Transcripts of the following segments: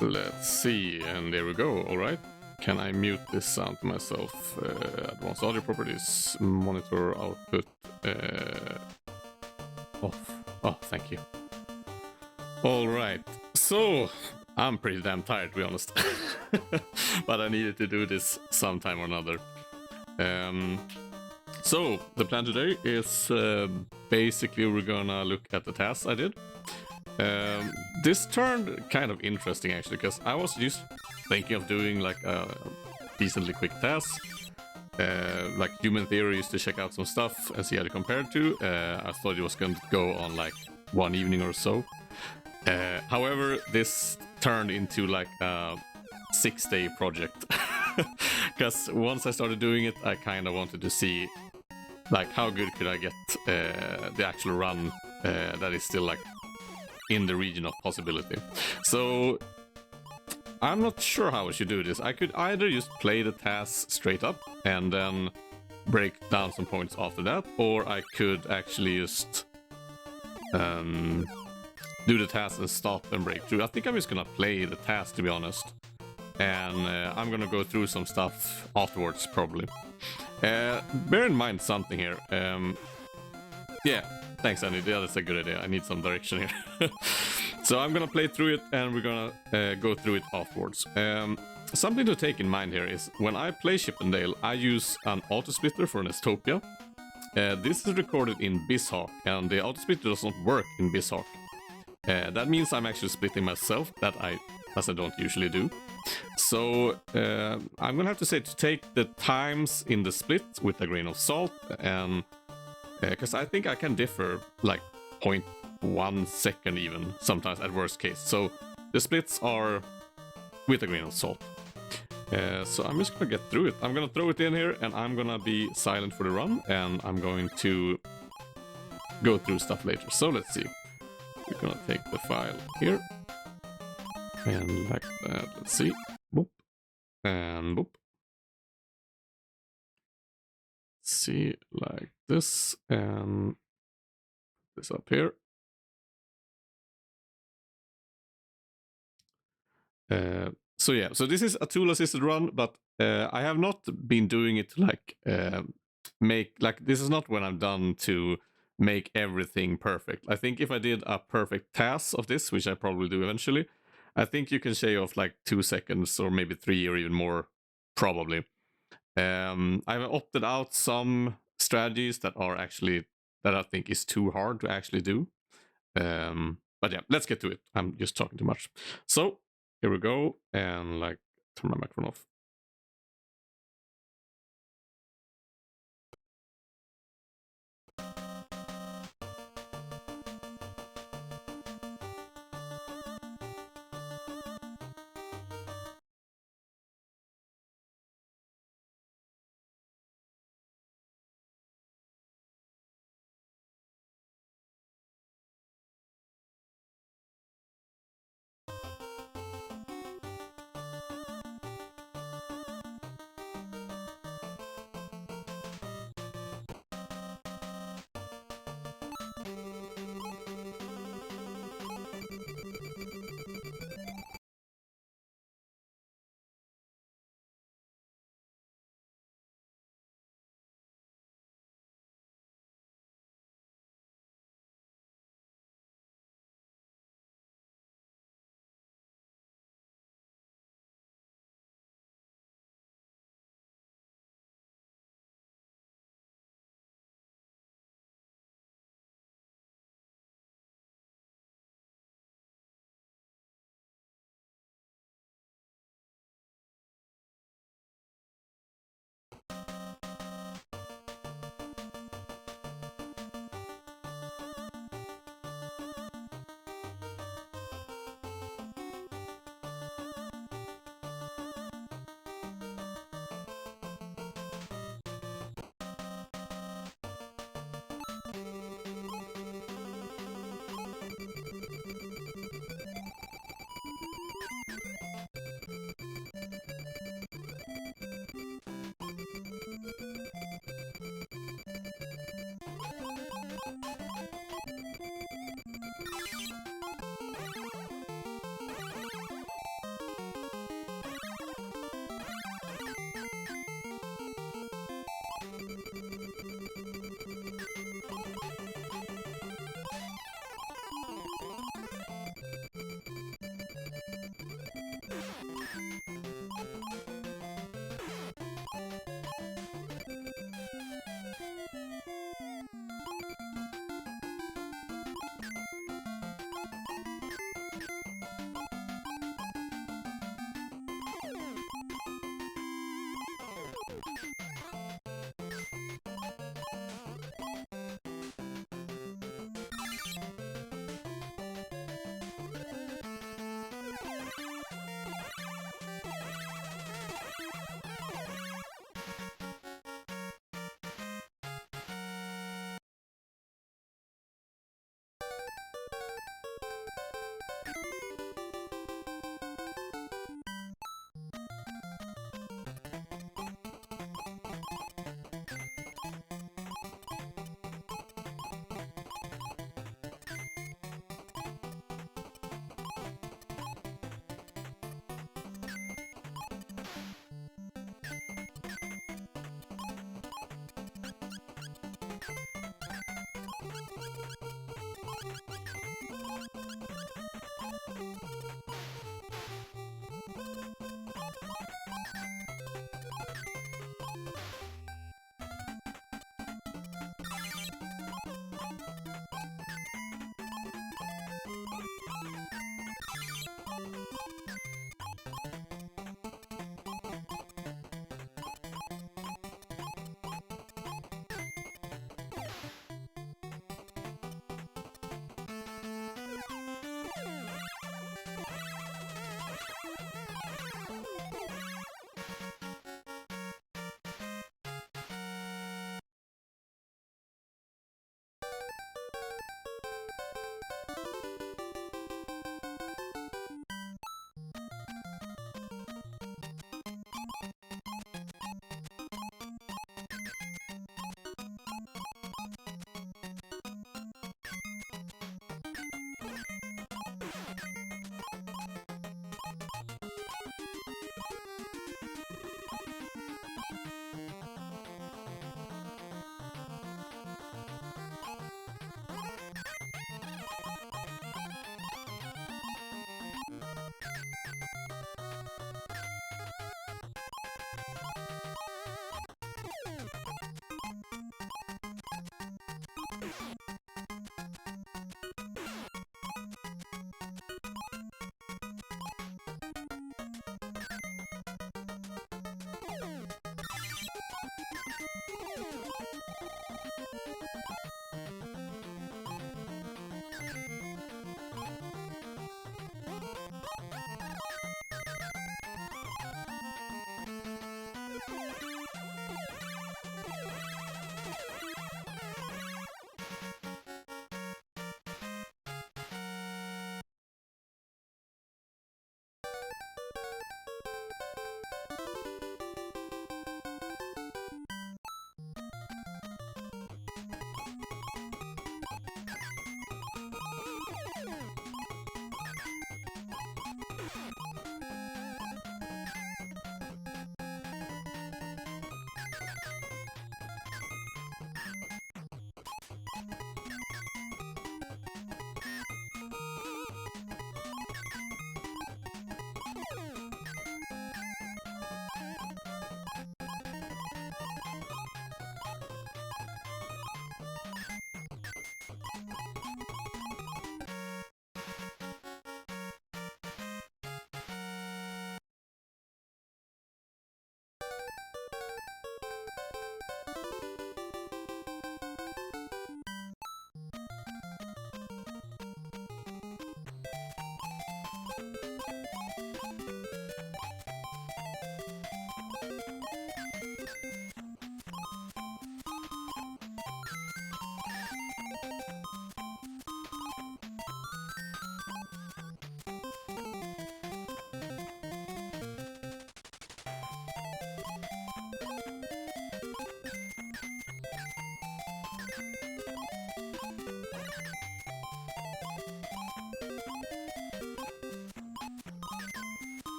Let's see, and there we go. All right. Can I mute this sound to myself? Advanced audio properties, monitor output off. Oh, thank you. All right. So I'm pretty damn tired, to be honest, but I needed to do this sometime or another. So the plan today is basically we're gonna look at the tasks I did. This turned kind of interesting actually, because I was just thinking of doing like a decently quick task. Like Human Theory used to check out some stuff and see how it compared to. I thought it was going to go on like one evening or so. However, this turned into like a 6-day project. Because once I started doing it, I kind of wanted to see like how good could I get the actual run that is still like in the region of possibility. So I'm not sure how I should do this. I could either just play the task straight up and then break down some points after that, or I could actually just do the task and stop and break through. I think I'm just gonna play the task, to be honest, and I'm gonna go through some stuff afterwards probably. Bear in mind something here. Yeah, thanks Andy, yeah, that's a good idea. I need some direction here. So I'm gonna play through it and we're gonna go through it afterwards. Something to take in mind here is when I play Chippendale, I use an auto-splitter for Nestopia. This is recorded in BizHawk, and the auto-splitter does not work in BizHawk. That means I'm actually splitting myself, as I don't usually do. So I'm gonna have to say to take the times in the split with a grain of salt, and because I think I can differ like 0.1 second even sometimes at worst case. So the splits are with a grain of salt. So I'm just gonna get through it. I'm gonna throw it in here and I'm gonna be silent for the run, and I'm going to go through stuff later. So let's see. We're gonna take the file here and like that. Let's see. Boop and boop. See, like this, and this up here. So yeah, so this is a tool assisted run, but I have not been doing it like this is not when I'm done to make everything perfect. I think if I did a perfect task of this, which I probably do eventually, I think you can shave off like 2 seconds or maybe 3 or even more, probably. I've opted out some strategies that I think is too hard to actually do. But yeah, let's get to it. I'm just talking too much. So here we go, and like turn my microphone off.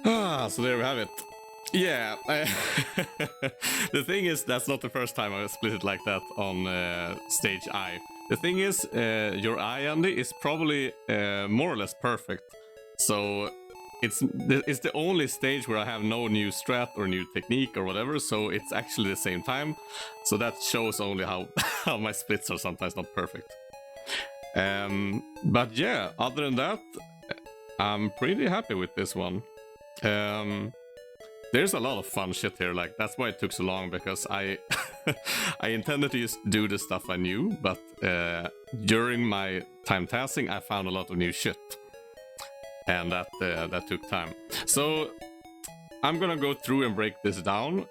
So there we have it. Yeah, the thing is, that's not the first time I split it like that on stage I. The thing is, your I, Andy, is probably more or less perfect. So it's the only stage where I have no new strat or new technique or whatever, so it's actually the same time. So that shows only how, how my splits are sometimes not perfect. But yeah, other than that, I'm pretty happy with this one. There's a lot of fun shit here, like that's why it took so long, because I I intended to just do the stuff I knew, but during my time tasking I found a lot of new shit, and that took time. So I'm gonna go through and break this down,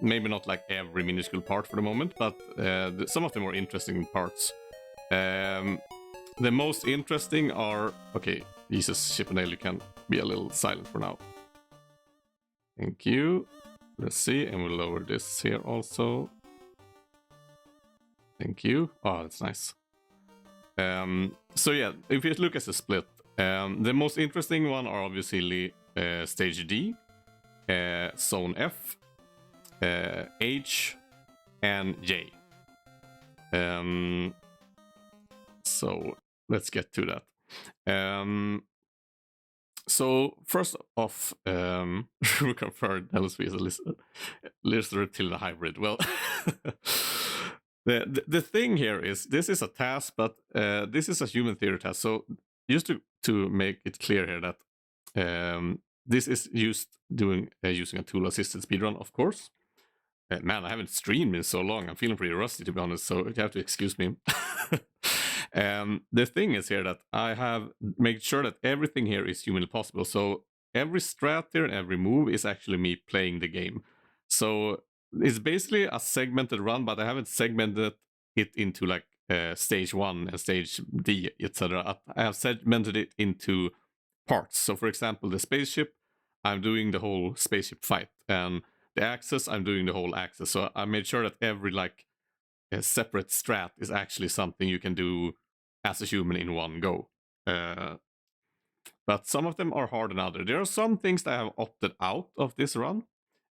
maybe not like every minuscule part for the moment, but some of the more interesting parts. The most interesting are, okay, Jesus, Chippendale, you can be a little silent for now. Thank you. Let's see, and we'll lower this here also. Thank you. Oh, that's nice. So yeah, if you look at the split, the most interesting one are obviously stage D, zone F, H, and J. So let's get to that. So first off, we confirmed LSP is a listener till the hybrid. Well, the thing here is, this is a task, but this is a human theory task. So just to make it clear here that this is used doing using a tool assisted speedrun, of course. Man, I haven't streamed in so long. I'm feeling pretty rusty, to be honest, so you have to excuse me. The thing is here that I have made sure that everything here is humanly possible. So every strat here and every move is actually me playing the game. So it's basically a segmented run, but I haven't segmented it into like stage 1 and stage D, etc. I have segmented it into parts. So for example, the spaceship, I'm doing the whole spaceship fight, and the axis, I'm doing the whole axis. So I made sure that every like a separate strat is actually something you can do as a human in one go. But some of them are hard than others. There are some things that I have opted out of this run.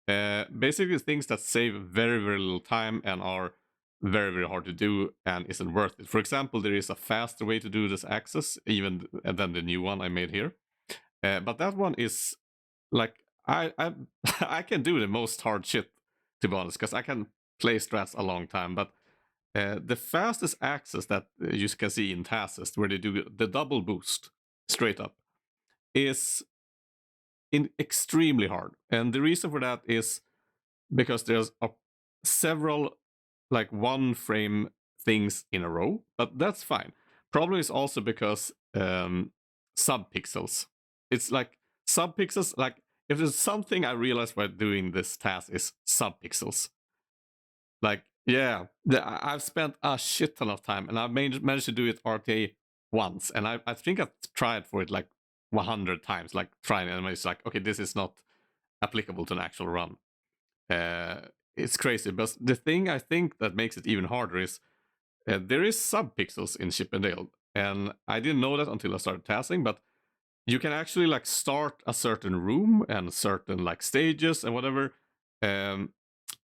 Basically things that save very, very little time and are very, very hard to do and isn't worth it. For example, there is a faster way to do this axis, even than the new one I made here. But that one is like, I I can do the most hard shit, to be honest, because I can play strats a long time, but the fastest axis that you can see in tasks, where they do the double boost straight up, is extremely hard. And the reason for that is because there's several like one frame things in a row, but that's fine. Problem is also because subpixels. It's like subpixels, like if there's something I realized while doing this task is subpixels. Like, yeah, I've spent a shit ton of time, and I've managed to do it RTA once, and I think I've tried for it like 100 times, like trying, and it's like, okay, this is not applicable to an actual run. It's crazy, but the thing I think that makes it even harder is there is subpixels in Chippendale, and I didn't know that until I started tasking, but you can actually like start a certain room and certain like stages and whatever,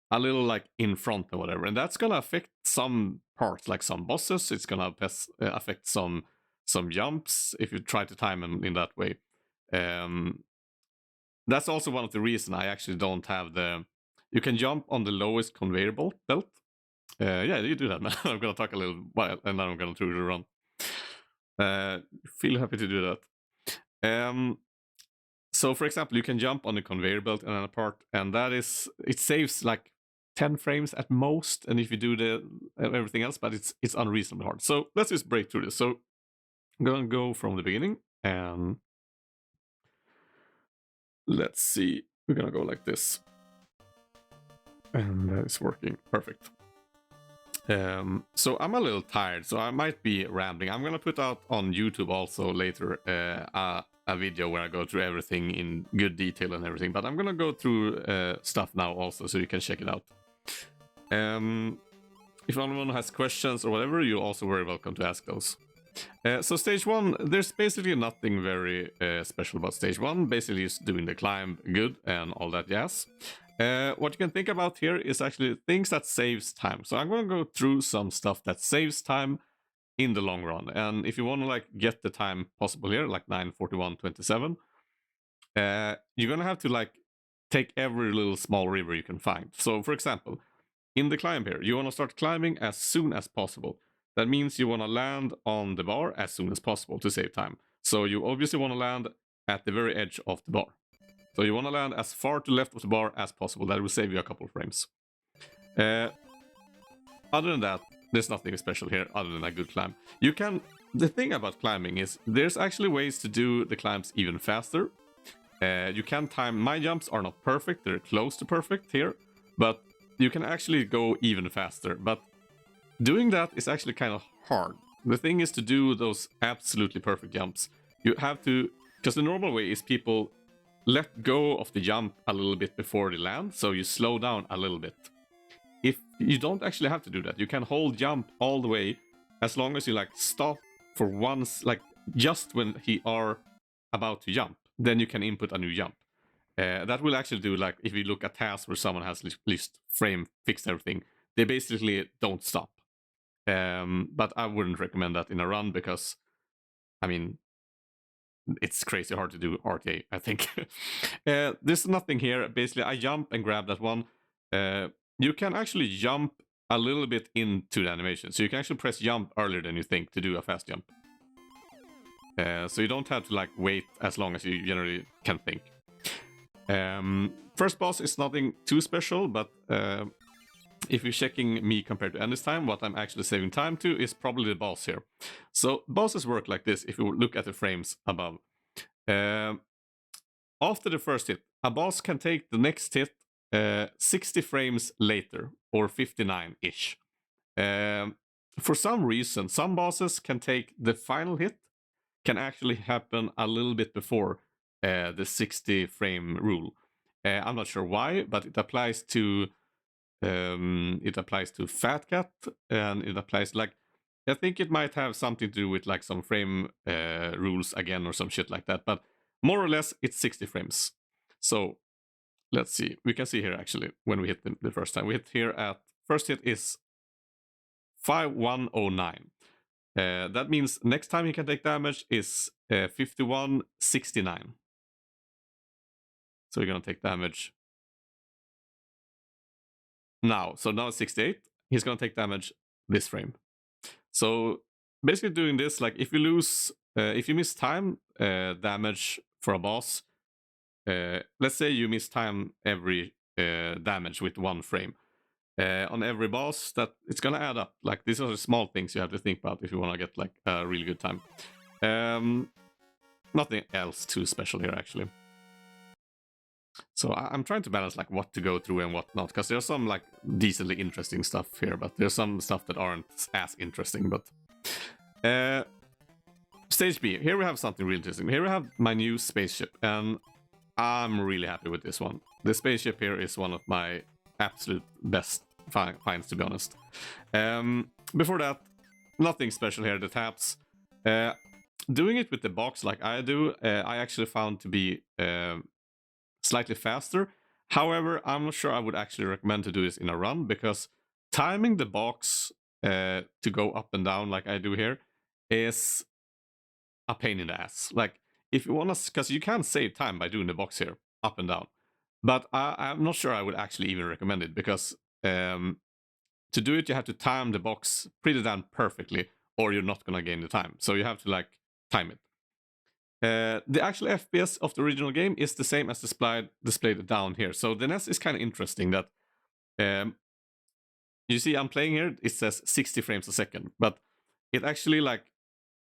a little like in front and whatever, and that's gonna affect some parts, like some bosses. It's gonna affect some jumps if you try to time them in that way. That's also one of the reasons I actually don't have the, you can jump on the lowest conveyor belt. Yeah, you do that, man. I'm gonna talk a little while and then I'm gonna do the run. Feel happy to do that. So for example, you can jump on the conveyor belt and a part, and that is, it saves like 10 frames at most, and if you do the everything else, but it's unreasonably hard. So let's just break through this. So I'm gonna go from the beginning, and let's see, we're gonna go like this, and that is working perfect. So I'm a little tired, so I might be rambling. I'm gonna put out on YouTube also later a video where I go through everything in good detail and everything, but I'm gonna go through stuff now also, so you can check it out. If anyone has questions or whatever, you're also very welcome to ask those. So stage 1, there's basically nothing very special about stage 1. Basically just doing the climb good and all that jazz. What you can think about here is actually things that saves time. So I'm going to go through some stuff that saves time in the long run. And if you want to like get the time possible here, like 9:41:27, you're going to have to like take every little small river you can find. So for example, in the climb here, you want to start climbing as soon as possible. That means you want to land on the bar as soon as possible to save time. So you obviously want to land at the very edge of the bar. So you want to land as far to the left of the bar as possible. That will save you a couple of frames. Other than that, there's nothing special here other than a good climb. You can... The thing about climbing is there's actually ways to do the climbs even faster. You can time... My jumps are not perfect. They're close to perfect here. But you can actually go even faster. But doing that is actually kind of hard. The thing is to do those absolutely perfect jumps. You have to... Because the normal way is people let go of the jump a little bit before they land. So you slow down a little bit. If you don't actually have to do that, you can hold jump all the way as long as you like stop for once, like just when he are about to jump, then you can input a new jump. That will actually do, like if you look at tasks where someone has least frame fixed everything, they basically don't stop. But I wouldn't recommend that in a run because, I mean, it's crazy hard to do RTA, I think. There's nothing here. Basically, I jump and grab that one. You can actually jump a little bit into the animation. So you can actually press jump earlier than you think to do a fast jump. So you don't have to like wait as long as you generally can think. First boss is nothing too special, but if you're checking me compared to Endless Time, what I'm actually saving time to is probably the boss here. So bosses work like this if you look at the frames above. After the first hit, a boss can take the next hit 60 frames later, or 59-ish. For some reason, some bosses can take the final hit, can actually happen a little bit before the 60 frame rule. I'm not sure why, but it applies to Fat Cat, and it applies like, I think it might have something to do with like some frame rules again or some shit like that, but more or less it's 60 frames. So let's see, we can see here actually when we hit the first time. We hit here at, first hit is 5109. That means next time you can take damage is 5169. So you're gonna take damage now. So now it's 68. He's gonna take damage this frame. So basically doing this, like if you lose, if you miss time damage for a boss, let's say you miss time every damage with 1 frame. On every boss, that it's gonna add up. Like these are the small things you have to think about if you want to get like a really good time. Nothing else too special here actually. So I'm trying to balance like what to go through and what not, because there's some like decently interesting stuff here, but there's some stuff that aren't as interesting. But stage B, here we have something really interesting. Here we have my new spaceship, and I'm really happy with this one. The spaceship here is one of my absolute best finds, to be honest. Before that, nothing special here. The taps, doing it with the box like I do, I actually found to be slightly faster. However, I'm not sure I would actually recommend to do this in a run, because timing the box to go up and down like I do here is a pain in the ass. Like if you want to, because you can save time by doing the box here up and down, but I'm not sure I would actually even recommend it, because to do it you have to time the box pretty damn perfectly, or you're not gonna gain the time. So you have to like time it. The actual FPS of the original game is the same as displayed down here. So the NES is kind of interesting that you see I'm playing here, it says 60 frames a second, but it actually like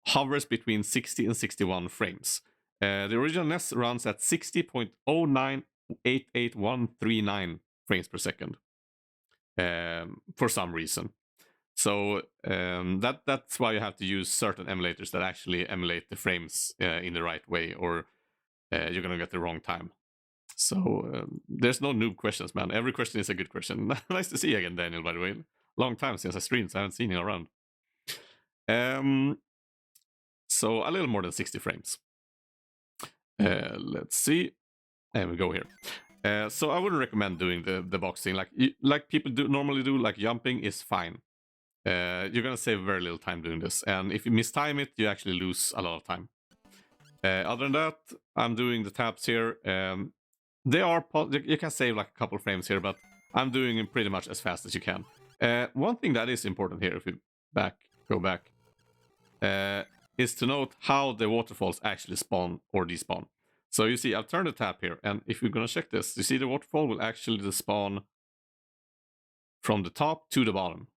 hovers between 60 and 61 frames. The original NES runs at 60.0988139 frames per second for some reason. So that's why you have to use certain emulators that actually emulate the frames in the right way, or you're gonna get the wrong time. So there's no noob questions, man. Every question is a good question. Nice to see you again, Daniel, by the way. Long time since I streamed, so I haven't seen you around. So a little more than 60 frames. Let's see. And we go here. So I wouldn't recommend doing the boxing like people do normally do. Like jumping is fine. You're gonna save very little time doing this, and if you mistime it, you actually lose a lot of time. Other than that, I'm doing the taps here. They are you can save like a couple frames here, but I'm doing it pretty much as fast as you can. One thing that is important here, if you go back, is to note how the waterfalls actually spawn or despawn. So you see, I've turned the tap here, and if you're gonna check this, you see the waterfall will actually despawn from the top to the bottom.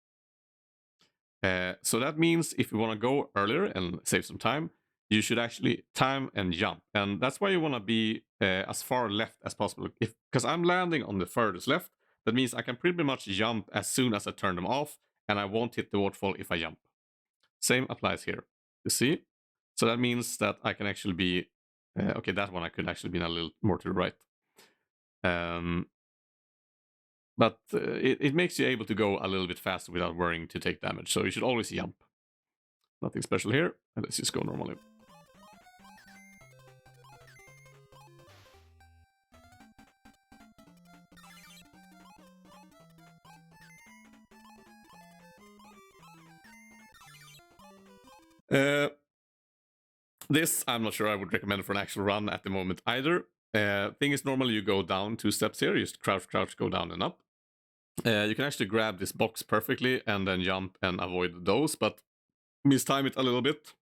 So that means if you want to go earlier and save some time, you should actually time and jump. And that's why you want to be as far left as possible. Because I'm landing on the furthest left, that means I can pretty much jump as soon as I turn them off, and I won't hit the waterfall if I jump. Same applies here. You see? So that means that I can actually be... okay, that one I could actually be a little more to the right. But it makes you able to go a little bit faster without worrying to take damage. So you should always jump. Nothing special here. And let's just go normally. This, I'm not sure I would recommend for an actual run at the moment either. Thing is, normally you go down 2 steps here. You just crouch, go down and up. You can actually grab this box perfectly and then jump and avoid those, but mistime it a little bit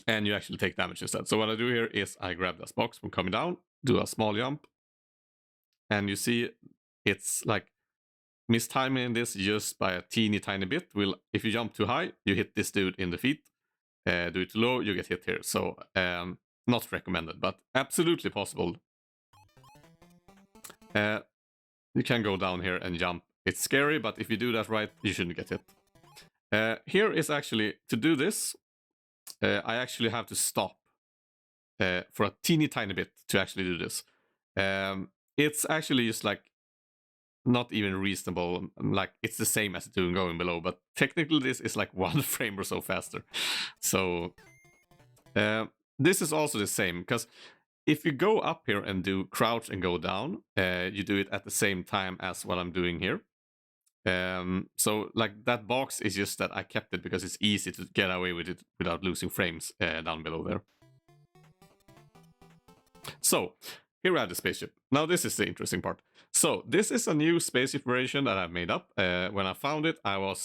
and you actually take damage instead. So what I do here is I grab this box from coming down, do a small jump, and you see it's like mistiming this just by a teeny tiny bit. If you jump too high, you hit this dude in the feet. Do it too low, you get hit here. So not recommended, but absolutely possible. You can go down here and jump. It's scary, but if you do that right, you shouldn't get hit. Here is actually, to do this, I actually have to stop for a teeny tiny bit to actually do this. It's actually just like not even reasonable. Like it's the same as doing going below, but technically this is like 1 frame or so faster. So this is also the same, because if you go up here and do crouch and go down, you do it at the same time as what I'm doing here. So like that box is just that I kept it because it's easy to get away with it without losing frames down below there. So here we have the spaceship. Now this is the interesting part. So this is a new spaceship variation that I've made up. When I found it, I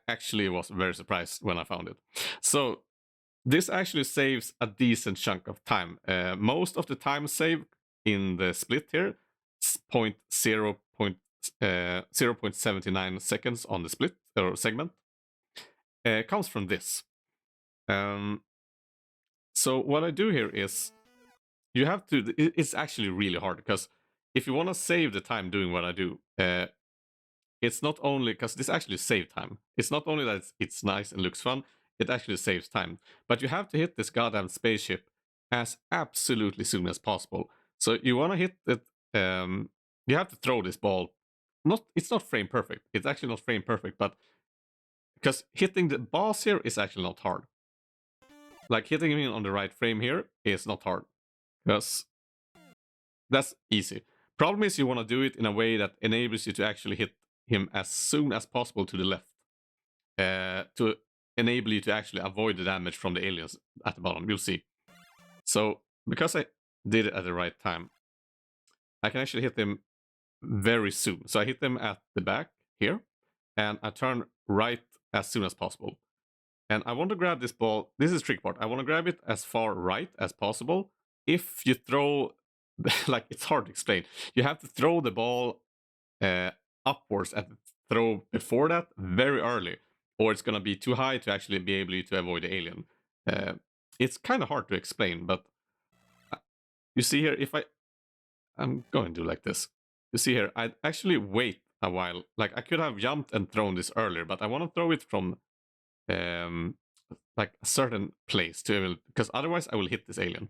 actually was very surprised when I found it. So this actually saves a decent chunk of time. Most of the time saved in the split here, 0.79 seconds on the split or segment, comes from this. So what I do here is you have to. It's actually really hard because if you want to save the time doing what I do, it's not only because this actually saves time. It's not only that it's nice and looks fun. It actually saves time. But you have to hit this goddamn spaceship as absolutely soon as possible. So you want to hit it. You have to throw this ball. It's not frame perfect. It's actually not frame perfect, but because hitting the boss here is actually not hard. Like hitting him on the right frame here is not hard. Because that's easy. Problem is you want to do it in a way that enables you to actually hit him as soon as possible to the left. To enable you to actually avoid the damage from the aliens at the bottom. You'll see. So because I did it at the right time, I can actually hit him very soon. So I hit them at the back here, and I turn right as soon as possible. And I want to grab this ball. This is the trick part. I want to grab it as far right as possible. If you throw, like it's hard to explain. You have to throw the ball upwards at the throw before that very early, or it's going to be too high to actually be able to avoid the alien. It's kind of hard to explain, but you see here, I'm going to do like this. You see here, I'd actually wait a while. Like I could have jumped and thrown this earlier, but I want to throw it from like a certain place because otherwise I will hit this alien.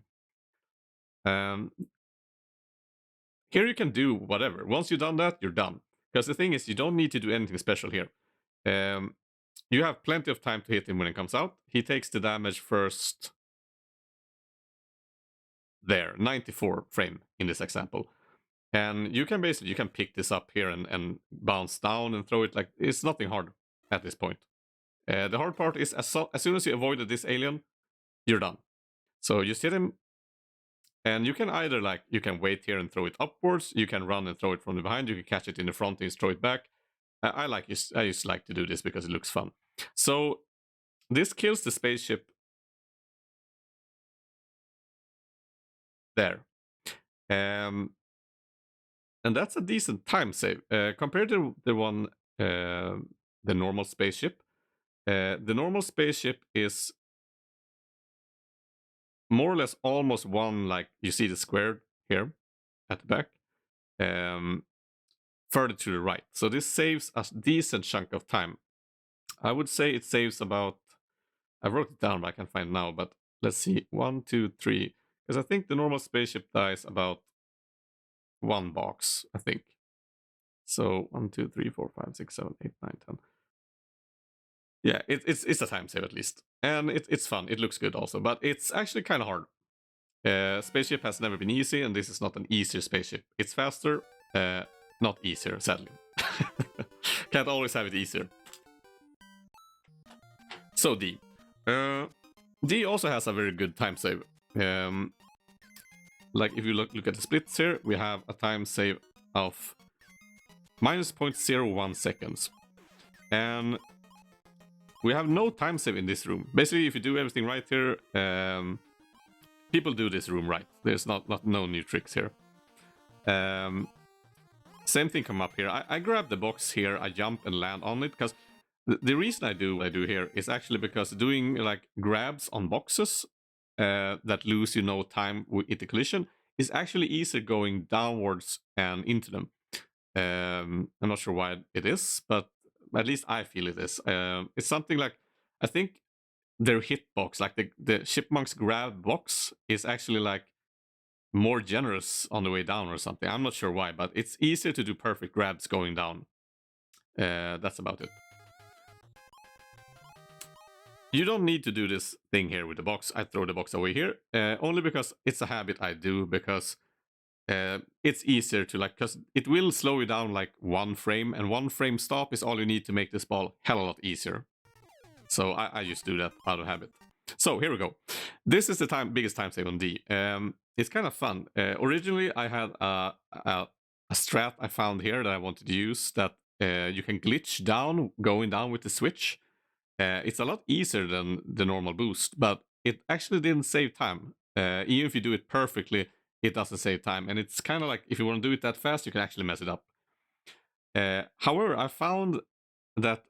Here you can do whatever. Once you've done that, you're done. Because the thing is, you don't need to do anything special here. You have plenty of time to hit him when it comes out. He takes the damage first. There, 94 frame in this example. And you can basically, you can pick this up here and bounce down and throw it like, it's nothing hard at this point. The hard part is as soon as you avoided this alien, you're done. So you hit him, and you can either like, you can wait here and throw it upwards, you can run and throw it from the behind, you can catch it in the front and just throw it back. I just like to do this because it looks fun. So this kills the spaceship there. And that's a decent time save. Compared to the one, the normal spaceship. The normal spaceship is more or less almost one, like you see the square here at the back, further to the right. So this saves a decent chunk of time. I would say it saves about, I wrote it down but I can't find it now, but let's see, 1, 2, 3, because I think the normal spaceship dies about 1 box, I think. So 1, 2, 3, 4, 5, 6, 7, 8, 9, 10. Yeah, it's a time save at least. And it's fun, it looks good also, but it's actually kind of hard. Spaceship has never been easy, and this is not an easier spaceship. It's faster, not easier, sadly. Can't always have it easier. So D. D also has a very good time save. Like if you look at the splits here, we have a time save of minus 0.01 seconds. And we have no time save in this room. Basically, if you do everything right here, people do this room right. There's no new tricks here. Same thing come up here. I grab the box here, I jump and land on it, because the reason I do what I do here is actually because doing like grabs on boxes that lose you no time with the collision is actually easier going downwards and into them. I'm not sure why it is, but at least I feel it is. It's something like, I think their hitbox, like the chipmunk's grab box, is actually like more generous on the way down or something. I'm not sure why, but it's easier to do perfect grabs going down. That's about it. You don't need to do this thing here with the box. I throw the box away here, only because it's a habit I do, because it's easier to like, because it will slow you down like 1 frame, and 1 frame stop is all you need to make this ball hell a lot easier. So I just do that out of habit. So here we go. This is the biggest time save on D. It's kind of fun. Originally I had a strat I found here that I wanted to use, that you can glitch down going down with the switch. It's a lot easier than the normal boost, but it actually didn't save time. Even if you do it perfectly, it doesn't save time. And it's kind of like, if you want to do it that fast, you can actually mess it up. However, I found that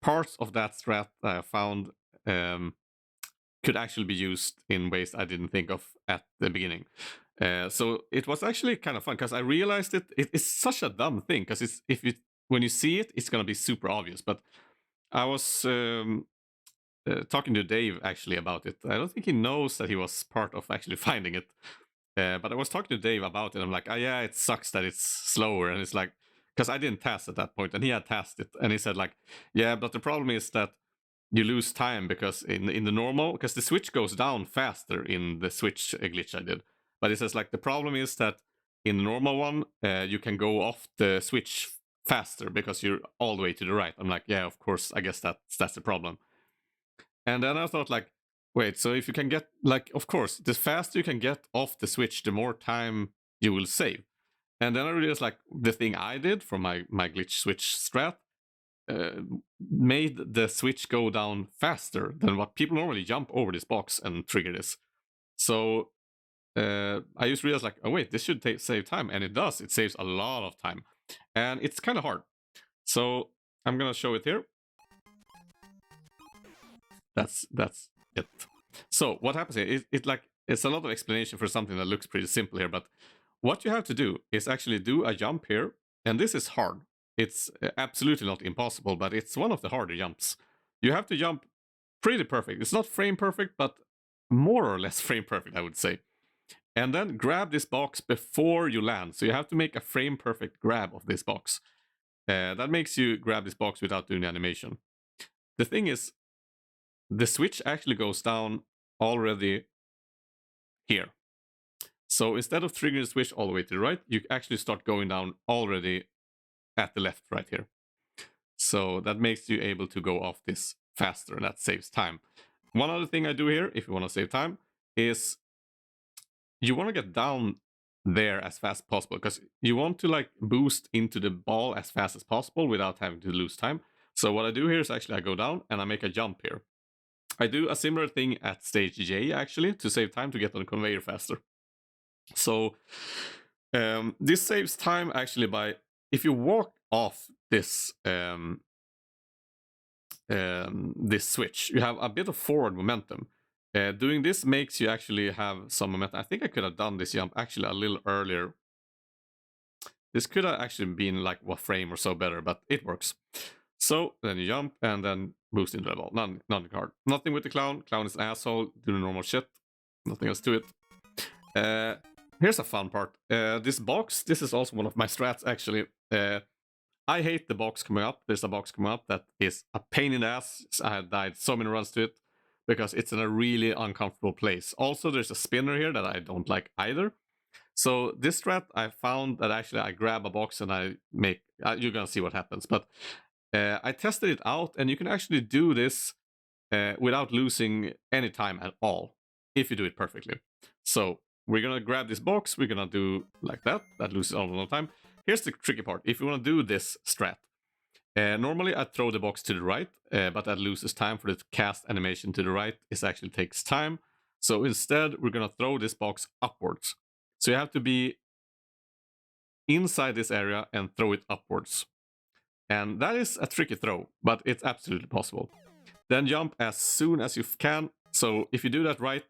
parts of that strat I found could actually be used in ways I didn't think of at the beginning. So it was actually kind of fun, because I realized it's such a dumb thing, because when you see it, it's going to be super obvious. But I was talking to Dave actually about it. I don't think he knows that he was part of actually finding it. But I was talking to Dave about it. I'm like, oh, yeah, it sucks that it's slower. And it's like, because I didn't test at that point, and he had tested it. And he said like, yeah, but the problem is that you lose time, because in the normal, because the switch goes down faster in the switch glitch I did. But he says like, the problem is that in the normal one, you can go off the switch faster because you're all the way to the right. I'm like, yeah, of course, I guess that's the problem. And then I thought like, wait, so if you can get, like, of course, the faster you can get off the switch, the more time you will save. And then I realized like, the thing I did for my glitch switch strat made the switch go down faster than what people normally jump over this box and trigger this. So I just realized like, oh wait, this should save time, and it does. It saves a lot of time, and it's kind of hard. So I'm gonna show it here. That's it. So what happens here? It's a lot of explanation for something that looks pretty simple here, but what you have to do is actually do a jump here, and this is hard. It's absolutely not impossible, but it's one of the harder jumps. You have to jump pretty perfect. It's not frame perfect, but more or less frame perfect, I would say. And then grab this box before you land. So you have to make a frame perfect grab of this box. That makes you grab this box without doing the animation. the thing is, the switch actually goes down already here. So instead of triggering the switch all the way to the right, you actually start going down already at the left right here. So that makes you able to go off this faster, and that saves time. One other thing I do here, if you want to save time, is you want to get down there as fast as possible, because you want to like boost into the ball as fast as possible without having to lose time. So what I do here is actually I go down and I make a jump here. I do a similar thing at stage J actually to save time to get on the conveyor faster. So this saves time actually by, if you walk off this this switch, you have a bit of forward momentum. Doing this makes you actually have some momentum. I think I could have done this jump actually a little earlier. This could have actually been like a frame or so better, but it works. So then you jump and then boost into the ball. Nothing hard. Nothing with the clown. Clown is an asshole. Do the normal shit. Nothing else to it. Here's a fun part. This box, this is also one of my strats actually. I hate the box coming up. There's a box coming up that is a pain in the ass. I have died so many runs to it because it's in a really uncomfortable place. Also, there's a spinner here that I don't like either. So this strat, I found that actually I grab a box and I make, you're gonna see what happens. But I tested it out and you can actually do this without losing any time at all, if you do it perfectly. So we're gonna grab this box, we're gonna do like that. That loses all the time. Here's the tricky part. If you want to do this strat, normally I throw the box to the right, but that loses time for the cast animation to the right. It actually takes time. So instead, we're going to throw this box upwards. So you have to be inside this area and throw it upwards. And that is a tricky throw, but it's absolutely possible. Then jump as soon as you can. So if you do that right,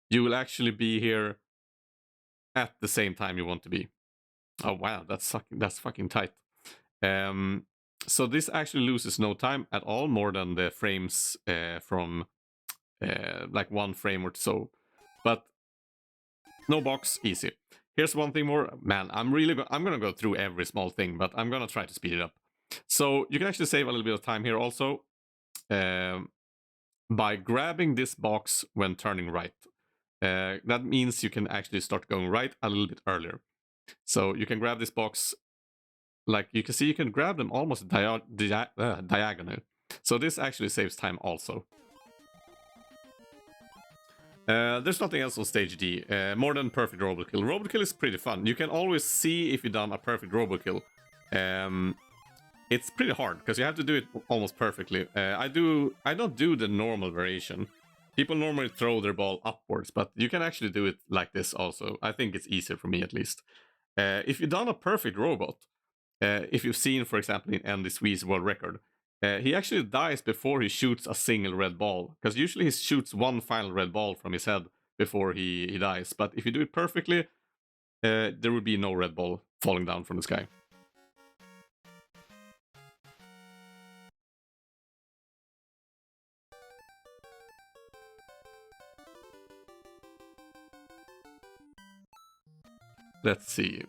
you will actually be here at the same time you want to be. Oh wow, that's fucking tight. So this actually loses no time at all, more than the frames from like one frame or so. But no box, easy. Here's one thing more. Man, I'm gonna go through every small thing, but I'm gonna try to speed it up. So you can actually save a little bit of time here also by grabbing this box when turning right. That means you can actually start going right a little bit earlier. So you can grab this box, like you can see, you can grab them almost diagonal. So this actually saves time also. There's nothing else on stage D, more than perfect robot kill. Robot kill is pretty fun. You can always see if you've done a perfect robot kill. It's pretty hard because you have to do it almost perfectly. I don't do the normal variation. People normally throw their ball upwards, but you can actually do it like this also. I think it's easier for me at least. If you've done a perfect robot, if you've seen, for example, in Andy Swee's world record, he actually dies before he shoots a single red ball. Because usually he shoots one final red ball from his head before he dies. But if you do it perfectly, there will be no red ball falling down from the sky. Let's see.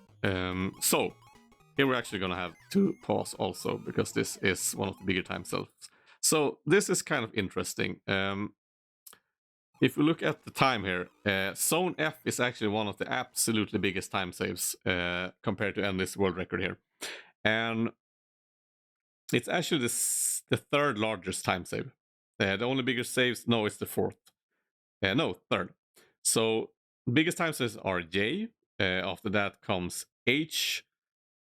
So, here we're actually going to have to pause also, because this is one of the bigger time saves. So, this is kind of interesting. If we look at the time here, Zone F is actually one of the absolutely biggest time saves compared to Endless world record here. And it's actually the third largest time save. The only biggest saves, no, it's the fourth. No, third. So, biggest time saves are J. After that comes H.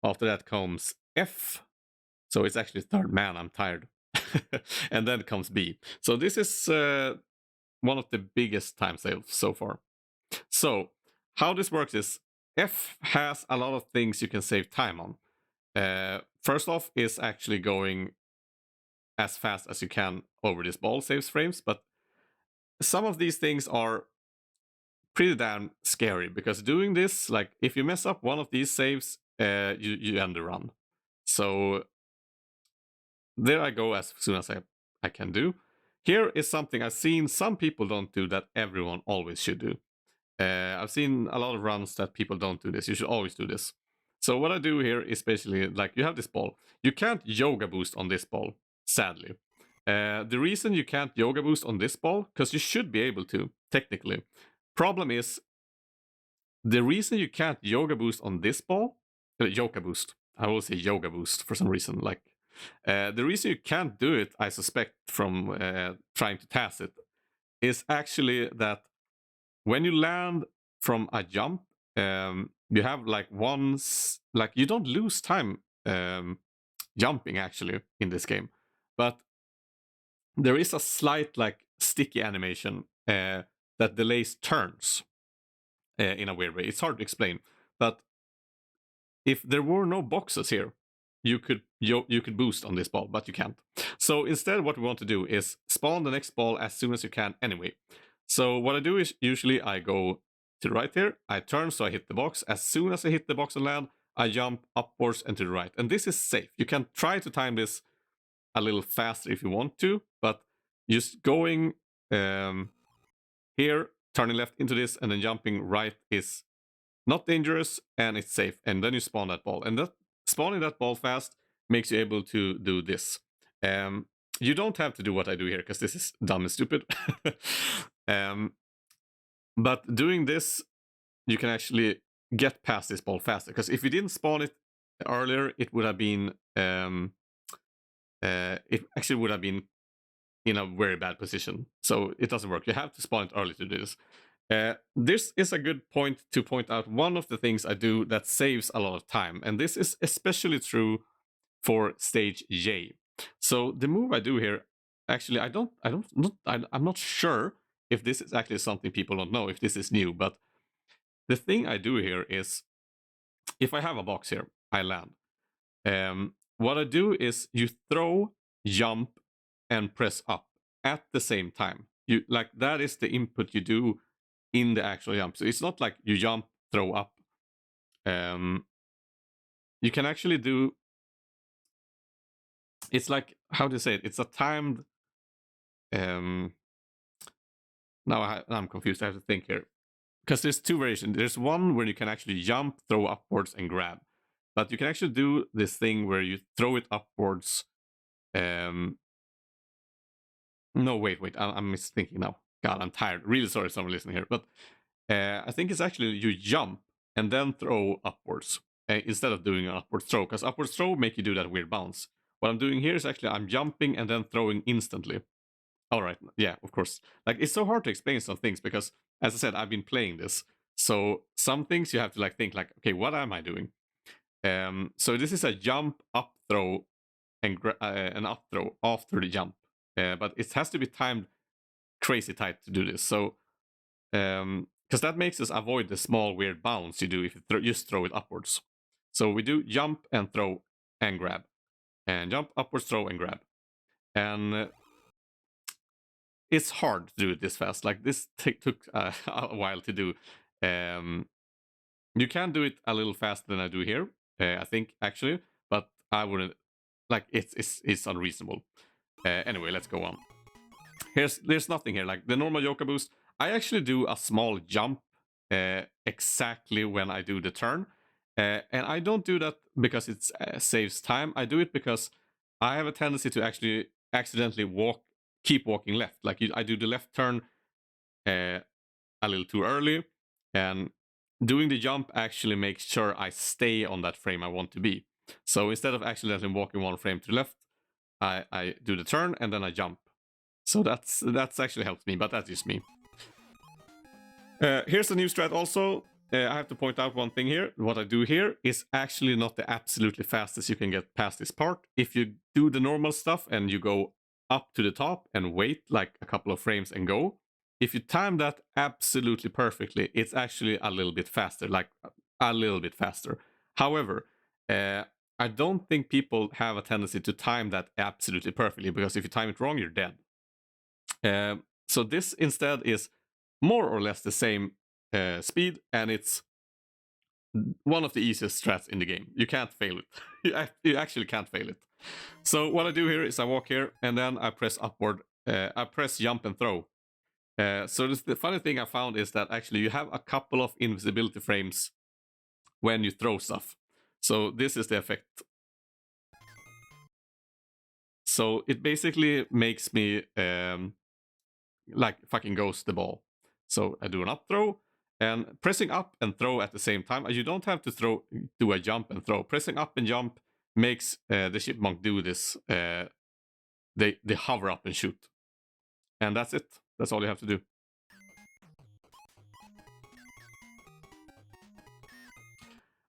After that comes F. So it's actually third. Man, I'm tired. And then comes B. So this is one of the biggest time saves so far. So how this works is F has a lot of things you can save time on. First off is actually going as fast as you can over this ball saves frames, but some of these things are pretty damn scary, because doing this, like if you mess up one of these saves, you end the run. So there I go as soon as I can do. Here is something I've seen some people don't do that everyone always should do. I've seen a lot of runs that people don't do this. You should always do this. So what I do here is basically, like, you have this ball. You can't yoga boost on this ball, sadly. The reason you can't yoga boost on this ball, because you should be able to, technically. Problem is, the reason you can't yoga boost on this ball, yoga boost, I will say yoga boost for some reason, like, the reason you can't do it, I suspect, from trying to TAS it, is actually that when you land from a jump, you have like like you don't lose time jumping actually in this game, but there is a slight like sticky animation that delays turns in a weird way. It's hard to explain, but if there were no boxes here, you could boost on this ball, but you can't. So instead, what we want to do is spawn the next ball as soon as you can anyway. So what I do is usually I go to the right here, I turn so I hit the box. As soon as I hit the box and land, I jump upwards and to the right. And this is safe. You can try to time this a little faster if you want to, but just going here, turning left into this, and then jumping right is not dangerous, and it's safe. And then you spawn that ball. And that spawning that ball fast makes you able to do this. You don't have to do what I do here, because this is dumb and stupid. But doing this, you can actually get past this ball faster. Because if you didn't spawn it earlier, it would have been... it actually would have been in a very bad position. So it doesn't work. You have to spawn it early to do this. This is a good point to point out one of the things I do that saves a lot of time, and this is especially true for stage J. So the move I do here, actually, I'm not sure if this is actually something people don't know, if this is new, but the thing I do here is, if I have a box here, I land. What I do is you throw, jump, and press up at the same time. You like that is the input you do in the actual jump. So it's not like you jump, throw up. You can actually do... It's like, how do you say it? It's a timed... Now I'm confused. I have to think here. Because there's two variations. There's one where you can actually jump, throw upwards, and grab. But you can actually do this thing where you throw it upwards. No, wait. I'm misthinking now. God, I'm tired. Really sorry if someone listening here. But I think it's actually you jump and then throw upwards instead of doing an upward throw. Because upward throw make you do that weird bounce. What I'm doing here is actually I'm jumping and then throwing instantly. All right. Yeah, of course. Like, it's so hard to explain some things because, as I said, I've been playing this. So some things you have to like think like, okay, what am I doing? So this is a jump, up throw, and an up throw after the jump. But it has to be timed crazy tight to do this. So, because that makes us avoid the small weird bounce you do if you just throw it upwards. So we do jump and throw and grab. And jump, upwards, throw, and grab. And it's hard to do it this fast. Like, this took a while to do. You can do it a little faster than I do here, I think, actually. But I wouldn't... Like, it's unreasonable. Anyway, let's go on. There's nothing here. Like, the normal yoga boost, I actually do a small jump exactly when I do the turn. And I don't do that because it saves time. I do it because I have a tendency to actually accidentally keep walking left. Like, I do the left turn a little too early, and doing the jump actually makes sure I stay on that frame I want to be. So instead of accidentally walking one frame to the left, I do the turn and then I jump. So that's actually helped me, but that's just me. Here's the new strat also. I have to point out one thing here. What I do here is actually not the absolutely fastest you can get past this part. If you do the normal stuff and you go up to the top and wait like a couple of frames and go, if you time that absolutely perfectly, it's actually a little bit faster, like a little bit faster. However, I don't think people have a tendency to time that absolutely perfectly, because if you time it wrong, you're dead. So this instead is more or less the same speed, and it's one of the easiest strats in the game. You can't fail it. You actually can't fail it. So what I do here is I walk here, and then I press upward. I press jump and throw. So the funny thing I found is that actually you have a couple of invisibility frames when you throw stuff. So this is the effect. So it basically makes me like fucking ghost the ball. So I do an up throw, and pressing up and throw at the same time. You don't have to do a jump and throw. Pressing up and jump makes the chipmunk do this. They hover up and shoot, and that's it. That's all you have to do.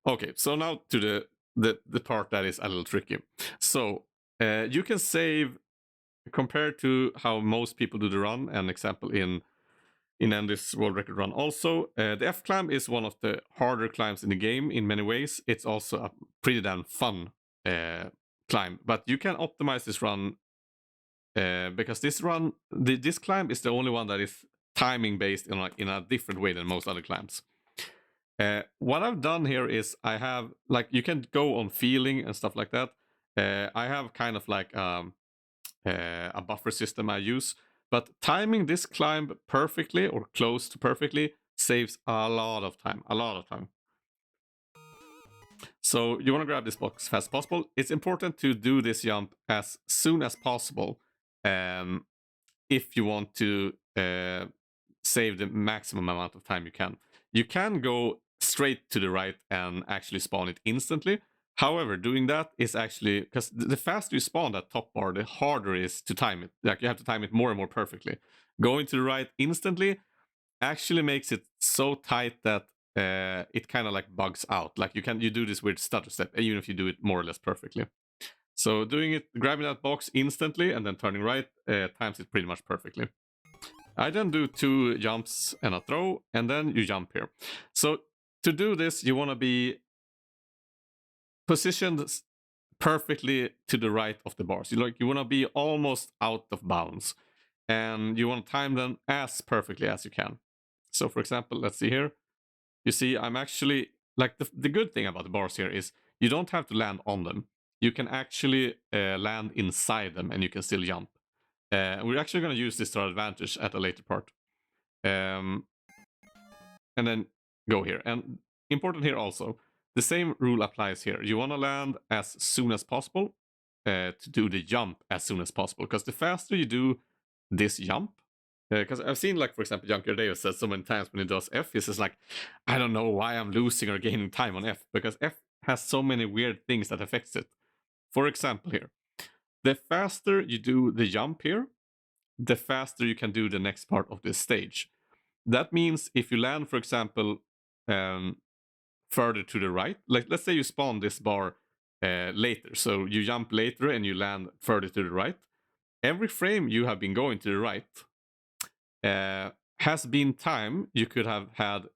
Okay, so now to the part that is a little tricky. So you can save compared to how most people do the run. An example in Andy's world record run. Also, the F climb is one of the harder climbs in the game in many ways. It's also a pretty damn fun climb, but you can optimize this run because this climb is the only one that is timing based in a different way than most other climbs. What I've done here is I have, like, you can go on feeling and stuff like that. I have kind of like a buffer system I use, but timing this climb perfectly or close to perfectly saves a lot of time. So you want to grab this box as fast as possible. It's important to do this jump as soon as possible if you want to save the maximum amount of time you can. You can go straight to the right and actually spawn it instantly. However, doing that is actually, because the faster you spawn that top bar, the harder it is to time it. Like, you have to time it more and more perfectly. Going to the right instantly actually makes it so tight that it kind of like bugs out. Like, you do this weird stutter step even if you do it more or less perfectly. So grabbing that box instantly and then turning right times it pretty much perfectly. I then do 2 jumps and a throw, and then you jump here. So to do this, you want to be positioned perfectly to the right of the bars. You want to be almost out of bounds, and you want to time them as perfectly as you can. So for example, let's see here. You see, I'm actually, like, the good thing about the bars here is you don't have to land on them. You can actually land inside them and you can still jump. We're actually going to use this to our advantage at a later part. And then go here. And important here also, the same rule applies here. You want to land as soon as possible to do the jump as soon as possible. Because the faster you do this jump, because I've seen, like, for example, Junker Davis says so many times when he does F, he's just like, I don't know why I'm losing or gaining time on F, because F has so many weird things that affects it. For example here, the faster you do the jump here, the faster you can do the next part of this stage. That means if you land, for example, further to the right, like let's say you spawn this bar later, so you jump later and you land further to the right, every frame you have been going to the right has been time you could have had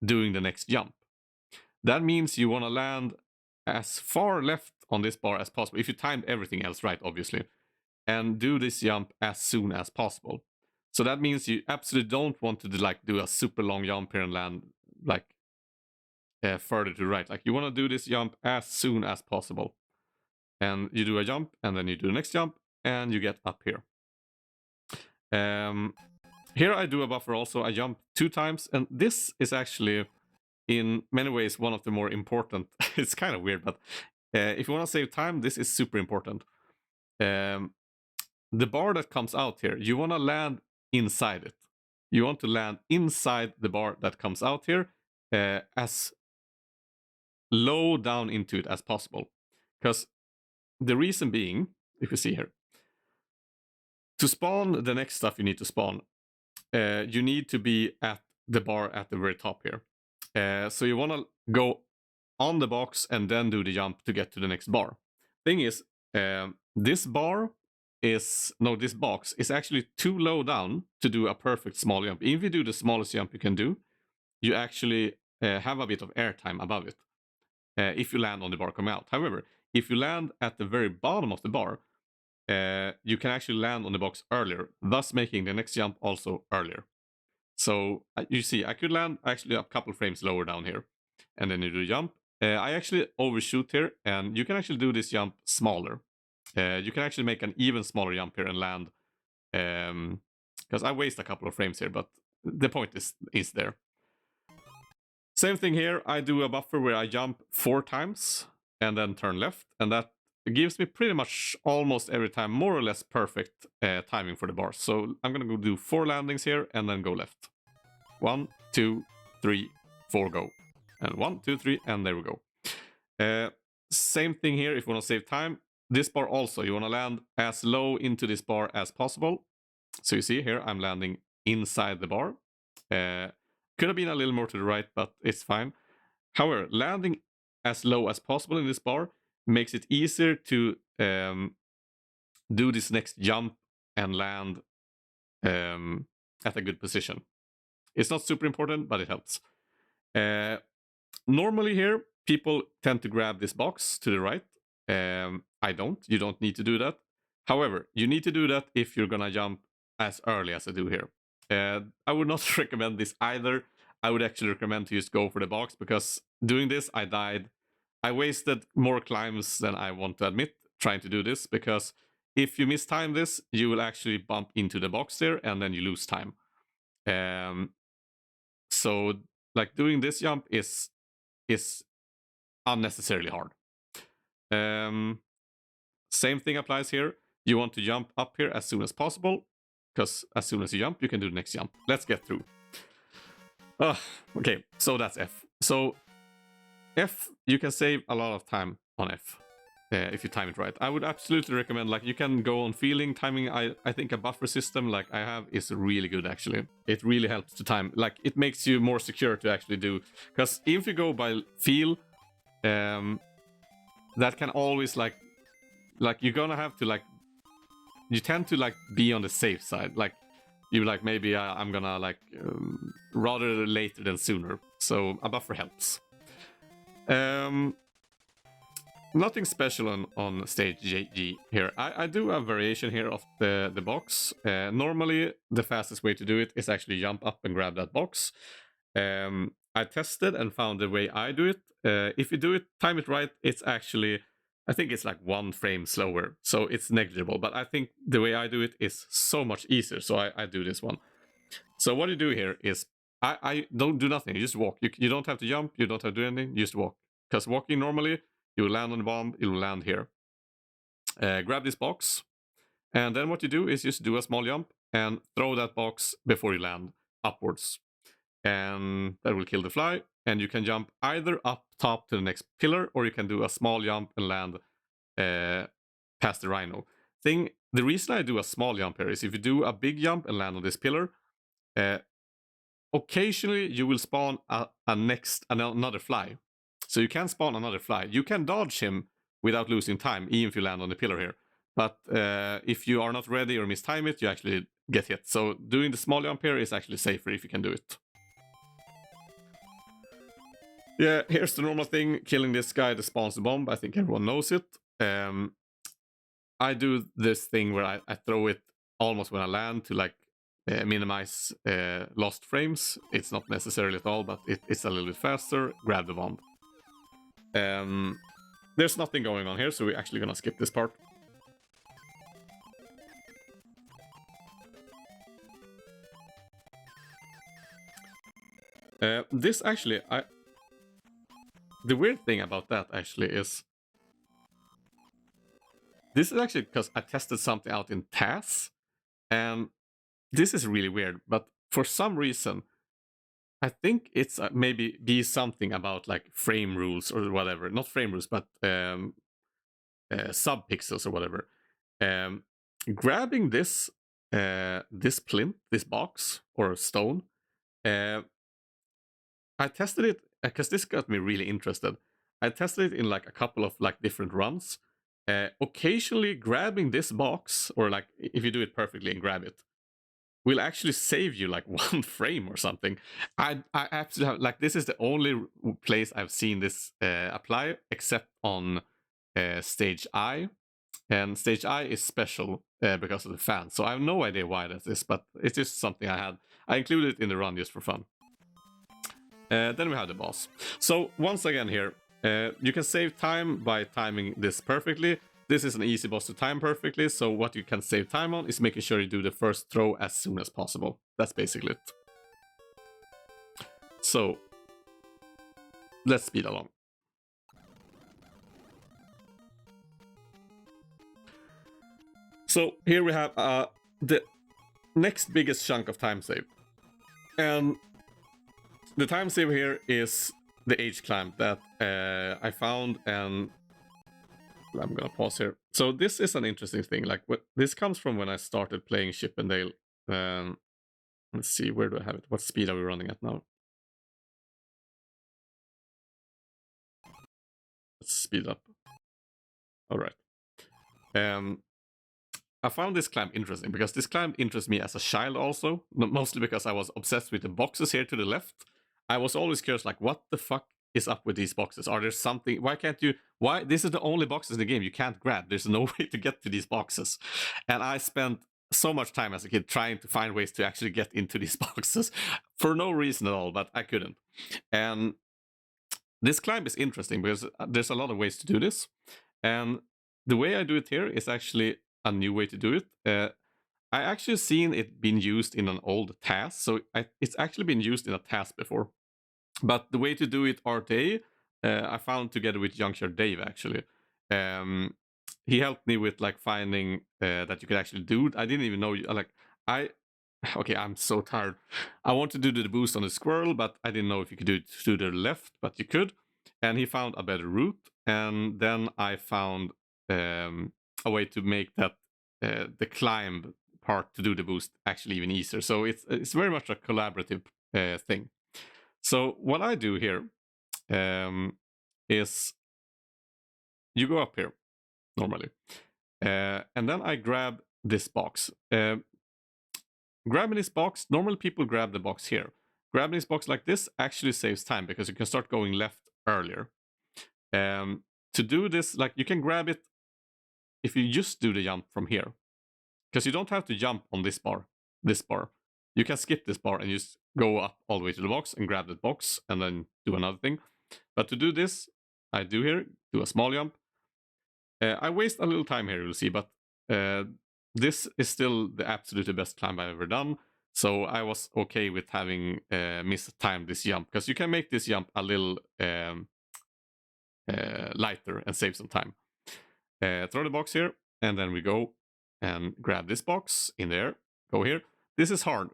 doing the next jump. That means you want to land as far left on this bar as possible, if you timed everything else right, obviously, and do this jump as soon as possible. So that means you absolutely don't want to do a super long jump here and land like further to the right. Like, you want to do this jump as soon as possible. And you do a jump, and then you do the next jump, and you get up here. Here I do a buffer also. I jump 2 times, and this is actually, in many ways, one of the more important. It's kind of weird, but if you want to save time, this is super important. The bar that comes out here, you want to land inside it. You want to land inside the bar that comes out here as low down into it as possible. Because the reason being, if you see here, to spawn the next stuff you need to spawn, you need to be at the bar at the very top here. So you want to go on the box and then do the jump to get to the next bar. Thing is, this box is actually too low down to do a perfect small jump. If you do the smallest jump you can do, you actually have a bit of airtime above it if you land on the bar coming out. However, if you land at the very bottom of the bar, you can actually land on the box earlier, thus making the next jump also earlier. So you see, I could land actually a couple frames lower down here, and then you do a jump. I actually overshoot here, and you can actually do this jump smaller. You can actually make an even smaller jump here and land, because I waste a couple of frames here, but the point is there. Same thing here, I do a buffer where I jump 4 times and then turn left, and that gives me pretty much almost every time more or less perfect timing for the bars. So I'm gonna go do 4 landings here and then go left. 1, 2, 3, 4, go. And 1, 2, 3, and there we go. Same thing here if you want to save time. This bar also, you want to land as low into this bar as possible. So you see here, I'm landing inside the bar. Could have been a little more to the right, but it's fine. However, landing as low as possible in this bar makes it easier to do this next jump and land at a good position. It's not super important, but it helps. Normally here, people tend to grab this box to the right. I don't. You don't need to do that. However, you need to do that if you're gonna jump as early as I do here. I would not recommend this either. I would actually recommend to just go for the box, because doing this, I died. I wasted more climbs than I want to admit trying to do this, because if you mistime this, you will actually bump into the box there and then you lose time. So like doing this jump is unnecessarily hard. Same thing applies here. You want to jump up here as soon as possible, because as soon as you jump, you can do the next jump. Let's get through. Okay, so that's F. So F, you can save a lot of time on F if you time it right. I would absolutely recommend, like, you can go on feeling. Timing, I think a buffer system like I have is really good, actually. It really helps to time. Like, it makes you more secure to actually do. Because if you go by feel, that can always, like you're gonna have to, like, you tend to, like, be on the safe side. Like, you like, maybe I'm gonna, like, rather later than sooner. So a buffer helps. Nothing special on stage G here. I do a variation here of the box. Normally, the fastest way to do it is actually jump up and grab that box. I tested and found the way I do it. If you do it, time it right, it's actually, I think it's like 1 frame slower. So it's negligible. But I think the way I do it is so much easier. So I do this one. So what you do here is, I don't do nothing. You just walk. You don't have to jump. You don't have to do anything. You just walk. Because walking normally, you land on the bomb, it will land here. Grab this box, and then what you do is just do a small jump and throw that box before you land upwards. And that will kill the fly, and you can jump either up top to the next pillar, or you can do a small jump and land past the rhino. The reason I do a small jump here is, if you do a big jump and land on this pillar, occasionally you will spawn another fly. So you can spawn another fly. You can dodge him without losing time, even if you land on the pillar here. But if you are not ready or mistime it, you actually get hit. So doing the small jump here is actually safer if you can do it. Yeah, here's the normal thing. Killing this guy that spawns the bomb. I think everyone knows it. I do this thing where I throw it almost when I land to, like, minimize lost frames. It's not necessarily at all, but it's a little bit faster. Grab the bomb. There's nothing going on here, so we're actually gonna skip this part. This actually, the weird thing about that actually is, this is actually because I tested something out in TAS, and this is really weird, but for some reason, I think it's maybe be something about, like, frame rules or whatever. Not frame rules, but sub-pixels or whatever. Grabbing this plinth, this box or stone, I tested it because this got me really interested. I tested it in, like, a couple of, like, different runs. Occasionally grabbing this box, or, like, if you do it perfectly and grab it, will actually save you, like, 1 frame or something. I absolutely have, like, this is the only place I've seen this apply, except on stage I. And stage I is special because of the fan. So I have no idea why that is, but it's just something I had. I included it in the run just for fun. Then we have the boss. So once again here, you can save time by timing this perfectly. This is an easy boss to time perfectly, so what you can save time on is making sure you do the first throw as soon as possible. That's basically it. So, let's speed along. So here we have the next biggest chunk of time save. And the time save here is the H climb that I found, and I'm gonna pause here. So this is an interesting thing. Like, this comes from when I started playing Chip and Dale. Let's see, where do I have it? What speed are we running at now? Let's speed up. All right. I found this climb interesting because this climb interests me as a child also, mostly because I was obsessed with the boxes here to the left. I was always curious, like, what the fuck is up with these boxes? Are there something, why can't you, why, this is the only boxes in the game you can't grab. There's no way to get to these boxes. And I spent so much time as a kid trying to find ways to actually get into these boxes for no reason at all, but I couldn't. And this climb is interesting because there's a lot of ways to do this. And the way I do it here is actually a new way to do it. I actually seen it being used in an old TAS, so it's actually been used in a TAS before. But the way to do it RTA, I found together with Youngster Dave actually. He helped me with like finding that you could actually do it. I didn't even know okay, I'm so tired. I wanted to do the boost on the squirrel, but I didn't know if you could do it to the left, but you could. And he found a better route, and then I found a way to make that the climb part to do the boost actually even easier. So it's very much a collaborative thing. So what I do here is you go up here normally, and then I grab this box. Grabbing this box, normal people grab the box here. Grabbing this box like this actually saves time because you can start going left earlier. To do this, like, you can grab it if you just do the jump from here. Because you don't have to jump on this bar. You can skip this bar and just go up all the way to the box and grab that box and then do another thing. But to do this, I do a small jump. I waste a little time here, you'll see, but this is still the absolutely best climb I've ever done. So I was okay with having mistimed this jump, because you can make this jump a little lighter and save some time. Throw the box here, and then we go and grab this box in there. Go here. This is hard.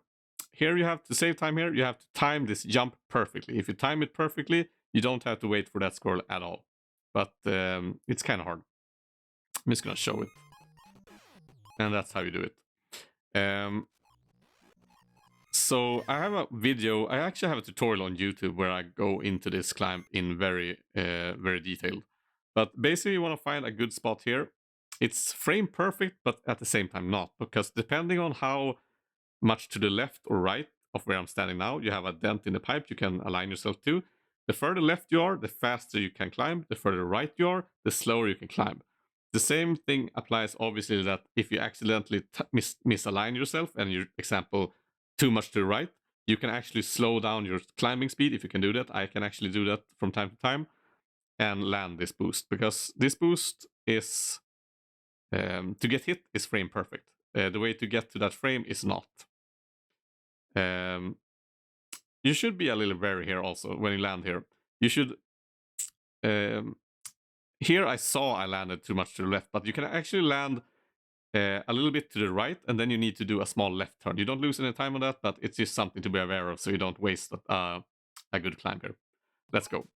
Here you have to save time here. You have to time this jump perfectly. If you time it perfectly, you don't have to wait for that squirrel at all. But it's kind of hard. I'm just going to show it. And that's how you do it. So I have a video. I actually have a tutorial on YouTube where I go into this climb in very detailed. But basically you want to find a good spot here. It's frame perfect, but at the same time not. Because depending on how much to the left or right of where I'm standing now, you have a dent in the pipe you can align yourself to. The further left you are, the faster you can climb. The further right you are, the slower you can climb. The same thing applies, obviously, that if you accidentally misalign yourself and you, example, too much to the right, you can actually slow down your climbing speed. If you can do that, I can actually do that from time to time and land this boost, because this boost is to get hit is frame perfect. The way to get to that frame is not. You should be a little wary here also when you land here. You should here I saw I landed too much to the left, but you can actually land a little bit to the right, and then you need to do a small left turn. You don't lose any time on that, but it's just something to be aware of so you don't waste a good climb here. Let's go.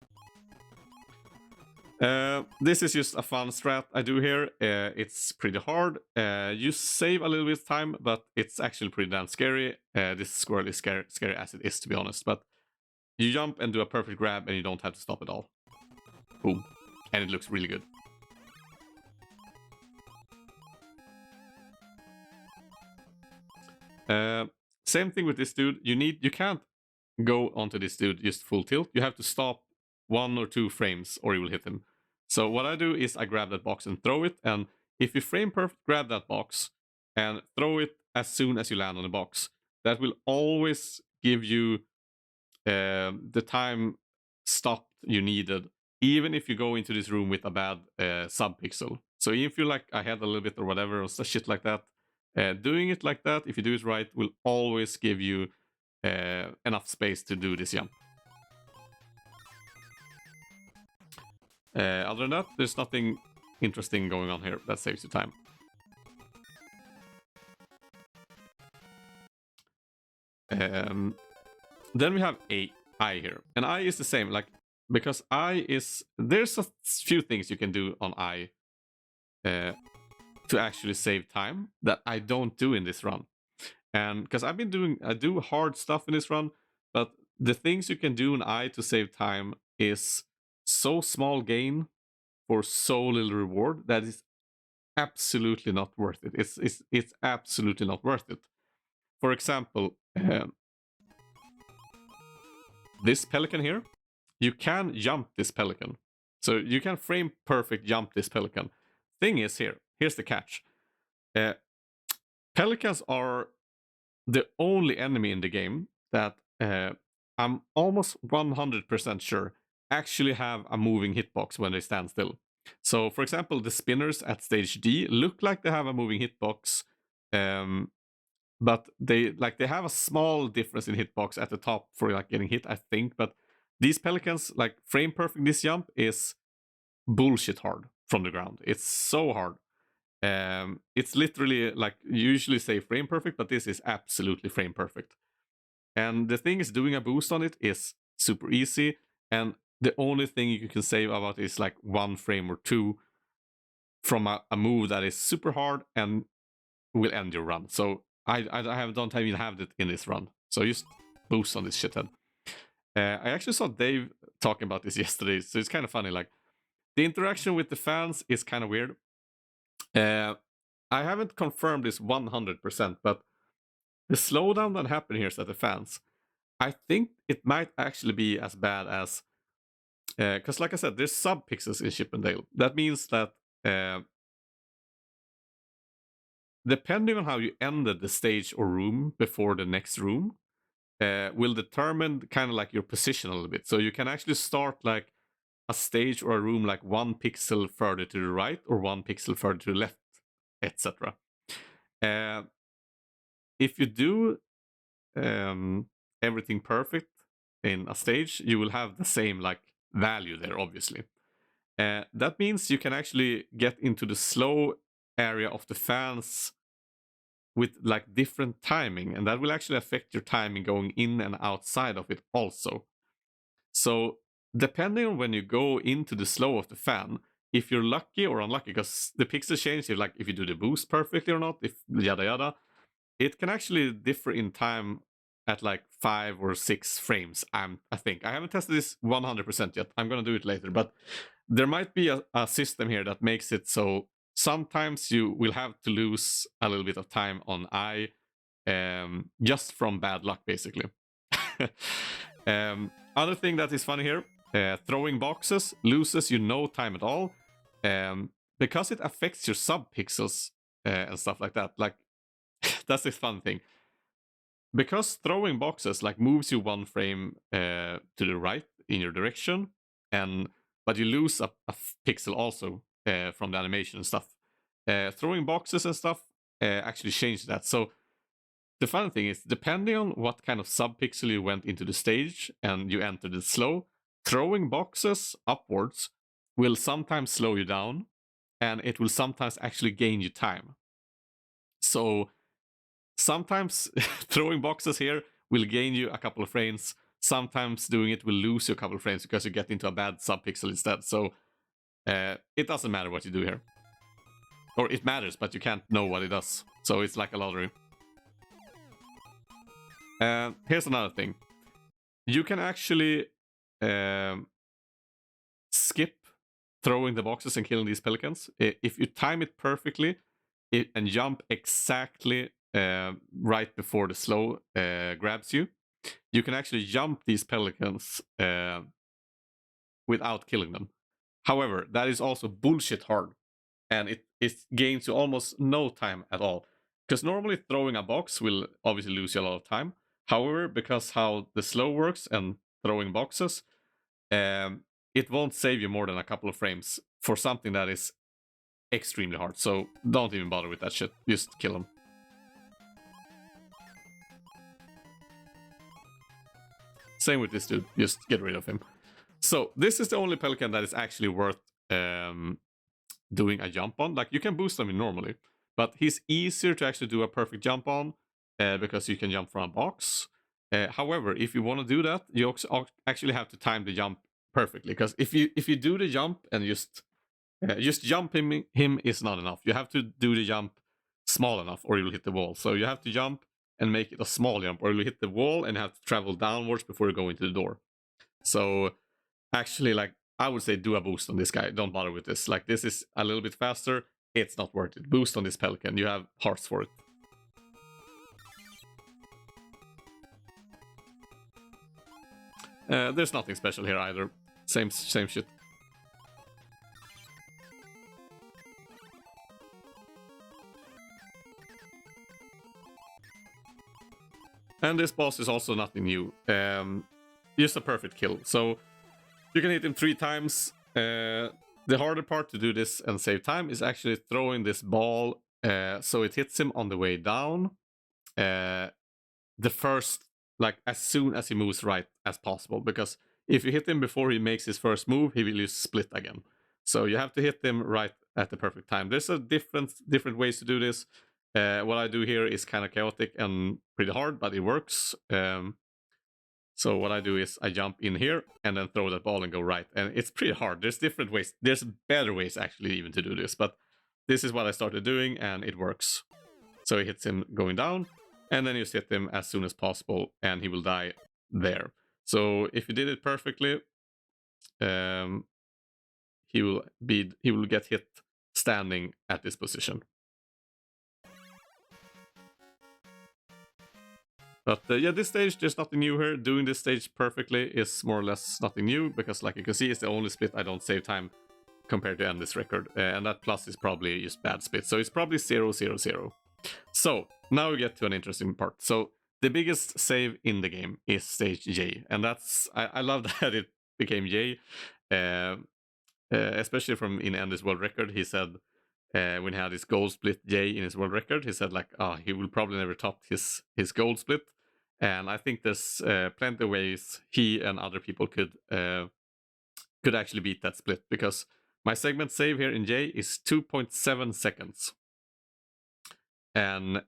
This is just a fun strat I do here. It's pretty hard. You save a little bit of time, but it's actually pretty damn scary. This squirrel is scary as it is, to be honest, but you jump and do a perfect grab and you don't have to stop at all. Boom. And it looks really good. Same thing with this dude. You can't go onto this dude just full tilt. You have to stop 1 or 2 frames or you will hit him. So what I do is I grab that box and throw it. And if you frame perfect grab that box and throw it as soon as you land on the box, that will always give you the time stopped you needed, even if you go into this room with a bad subpixel. So if you like ahead a little bit or whatever or shit like that, doing it like that, if you do it right, will always give you enough space to do this jump. Other than that, there's nothing interesting going on here that saves you time. Then we have I here, and I is the same, like, because there's a few things you can do on I to actually save time that I don't do in this run. And because I do hard stuff in this run, but the things you can do in I to save time is so small gain for so little reward that is absolutely not worth it. It's absolutely not worth it. For example, this pelican here, you can jump this pelican. So you can frame perfect jump this pelican. Thing is here's the catch. Pelicans are the only enemy in the game that I'm almost 100% sure actually have a moving hitbox when they stand still. So, for example, the spinners at stage D look like they have a moving hitbox, but they have a small difference in hitbox at the top for like getting hit, I think. But these pelicans, like frame perfect this jump is bullshit hard from the ground. It's so hard. It's literally like you usually say frame perfect, but this is absolutely frame perfect. And the thing is, doing a boost on it is super easy, and the only thing you can save about is like 1 frame or 2 from a move that is super hard and will end your run. So I don't even have it in this run. So just boost on this shithead. I actually saw Dave talking about this yesterday, so it's kind of funny. Like the interaction with the fans is kind of weird. I haven't confirmed this 100%, but the slowdown that happened here is at the fans. I think it might actually be as bad as, because like I said, there's sub-pixels in Chip and Dale. That means that depending on how you ended the stage or room before the next room, will determine kind of like your position a little bit. So you can actually start like a stage or a room like 1 pixel further to the right or 1 pixel further to the left, etc. If you do everything perfect in a stage, you will have the same like value there, obviously. That means you can actually get into the slow area of the fans with like different timing, and that will actually affect your timing going in and outside of it also. So depending on when you go into the slow of the fan, if you're lucky or unlucky, because the pixels change, like if you do the boost perfectly or not, if yada yada, it can actually differ in time at like 5 or 6 frames. I think I haven't tested this 100% yet. I'm gonna do it later, but there might be a system here that makes it so sometimes you will have to lose a little bit of time on I, just from bad luck, basically. Other thing that is funny here, throwing boxes loses you no time at all, because it affects your sub-pixels and stuff like that. Like, that's the fun thing. Because throwing boxes like moves you 1 frame to the right in your direction, but you lose a pixel also from the animation and stuff. Throwing boxes and stuff actually change that. So the fun thing is, depending on what kind of sub-pixel you went into the stage and you entered it slow, throwing boxes upwards will sometimes slow you down, and it will sometimes actually gain you time. So sometimes throwing boxes here will gain you a couple of frames. Sometimes doing it will lose you a couple of frames because you get into a bad sub-pixel instead. So it doesn't matter what you do here. Or it matters, but you can't know what it does. So it's like a lottery. Here's another thing. You can actually skip throwing the boxes and killing these pelicans. If you time it perfectly and jump exactly right before the slow grabs you, you can actually jump these pelicans without killing them. However, that is also bullshit hard, and it gains you almost no time at all. Because normally throwing a box will obviously lose you a lot of time. However, because how the slow works and throwing boxes, it won't save you more than a couple of frames for something that is extremely hard. So don't even bother with that shit. Just kill them. Same with this dude. Just get rid of him. So this is the only pelican that is actually worth doing a jump on. Like, you can boost them normally, but he's easier to actually do a perfect jump on because you can jump from a box. However, if you want to do that, you actually have to time the jump perfectly. Because if you do the jump and just jump him is not enough. You have to do the jump small enough, or you'll hit the wall. So you have to jump and make it a small jump, or you'll hit the wall and have to travel downwards before you go into the door. So actually, like, I would say do a boost on this guy. Don't bother with this. Like, this is a little bit faster. It's not worth it. Boost on this pelican. You have hearts for it. There's nothing special here either. Same shit. And this boss is also nothing new. Just a perfect kill. So you can hit him 3 times. The harder part to do this and save time is actually throwing this ball so it hits him on the way down. The first, like, as soon as he moves right as possible. Because if you hit him before he makes his first move, he will just split again. So you have to hit him right at the perfect time. There's a different ways to do this. What I do here is kind of chaotic and pretty hard, but it works. So what I do is I jump in here and then throw that ball and go right. And it's pretty hard. There's different ways. There's better ways actually even to do this. But this is what I started doing and it works. So he hits him going down. And then you hit him as soon as possible and he will die there. So if you did it perfectly, he will get hit standing at this position. But yeah, this stage, there's nothing new here. Doing this stage perfectly is more or less nothing new, because like you can see, it's the only split I don't save time compared to end this record. And that plus is probably just bad split. So it's probably 0, 0, 0. So now we get to an interesting part. So the biggest save in the game is stage J. And that's, I love that it became J. Especially from in Andy's world record, he said, when he had his gold split J in his world record, he said like, he will probably never top his gold split. And I think there's plenty of ways he and other people could actually beat that split, because my segment save here in J is 2.7 seconds. And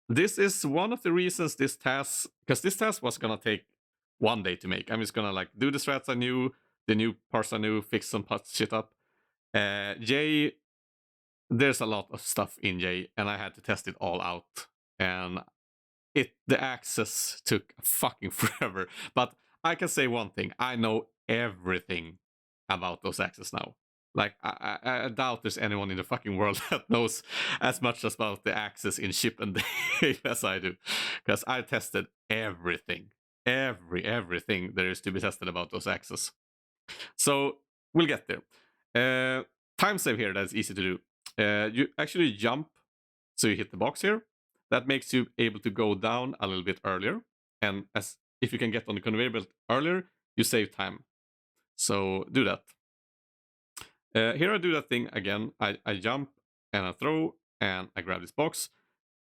this is one of the reasons this task, because this task was gonna take 1 day to make. I'm just gonna like do the strats I knew, the new parts I knew, fix some shit up. J, there's a lot of stuff in J, and I had to test it all out. And the access took fucking forever. But I can say one thing: I know everything about those access now. Like, I doubt there's anyone in the fucking world that knows as much about the access in Chip and Dale as I do. Because I tested everything. Everything there is to be tested about those access. So, we'll get there. Time save here, that's easy to do. You actually jump, so you hit the box here. That makes you able to go down a little bit earlier. And if you can get on the conveyor belt earlier, you save time. So do that. Here I do that thing again. I jump and I throw and I grab this box.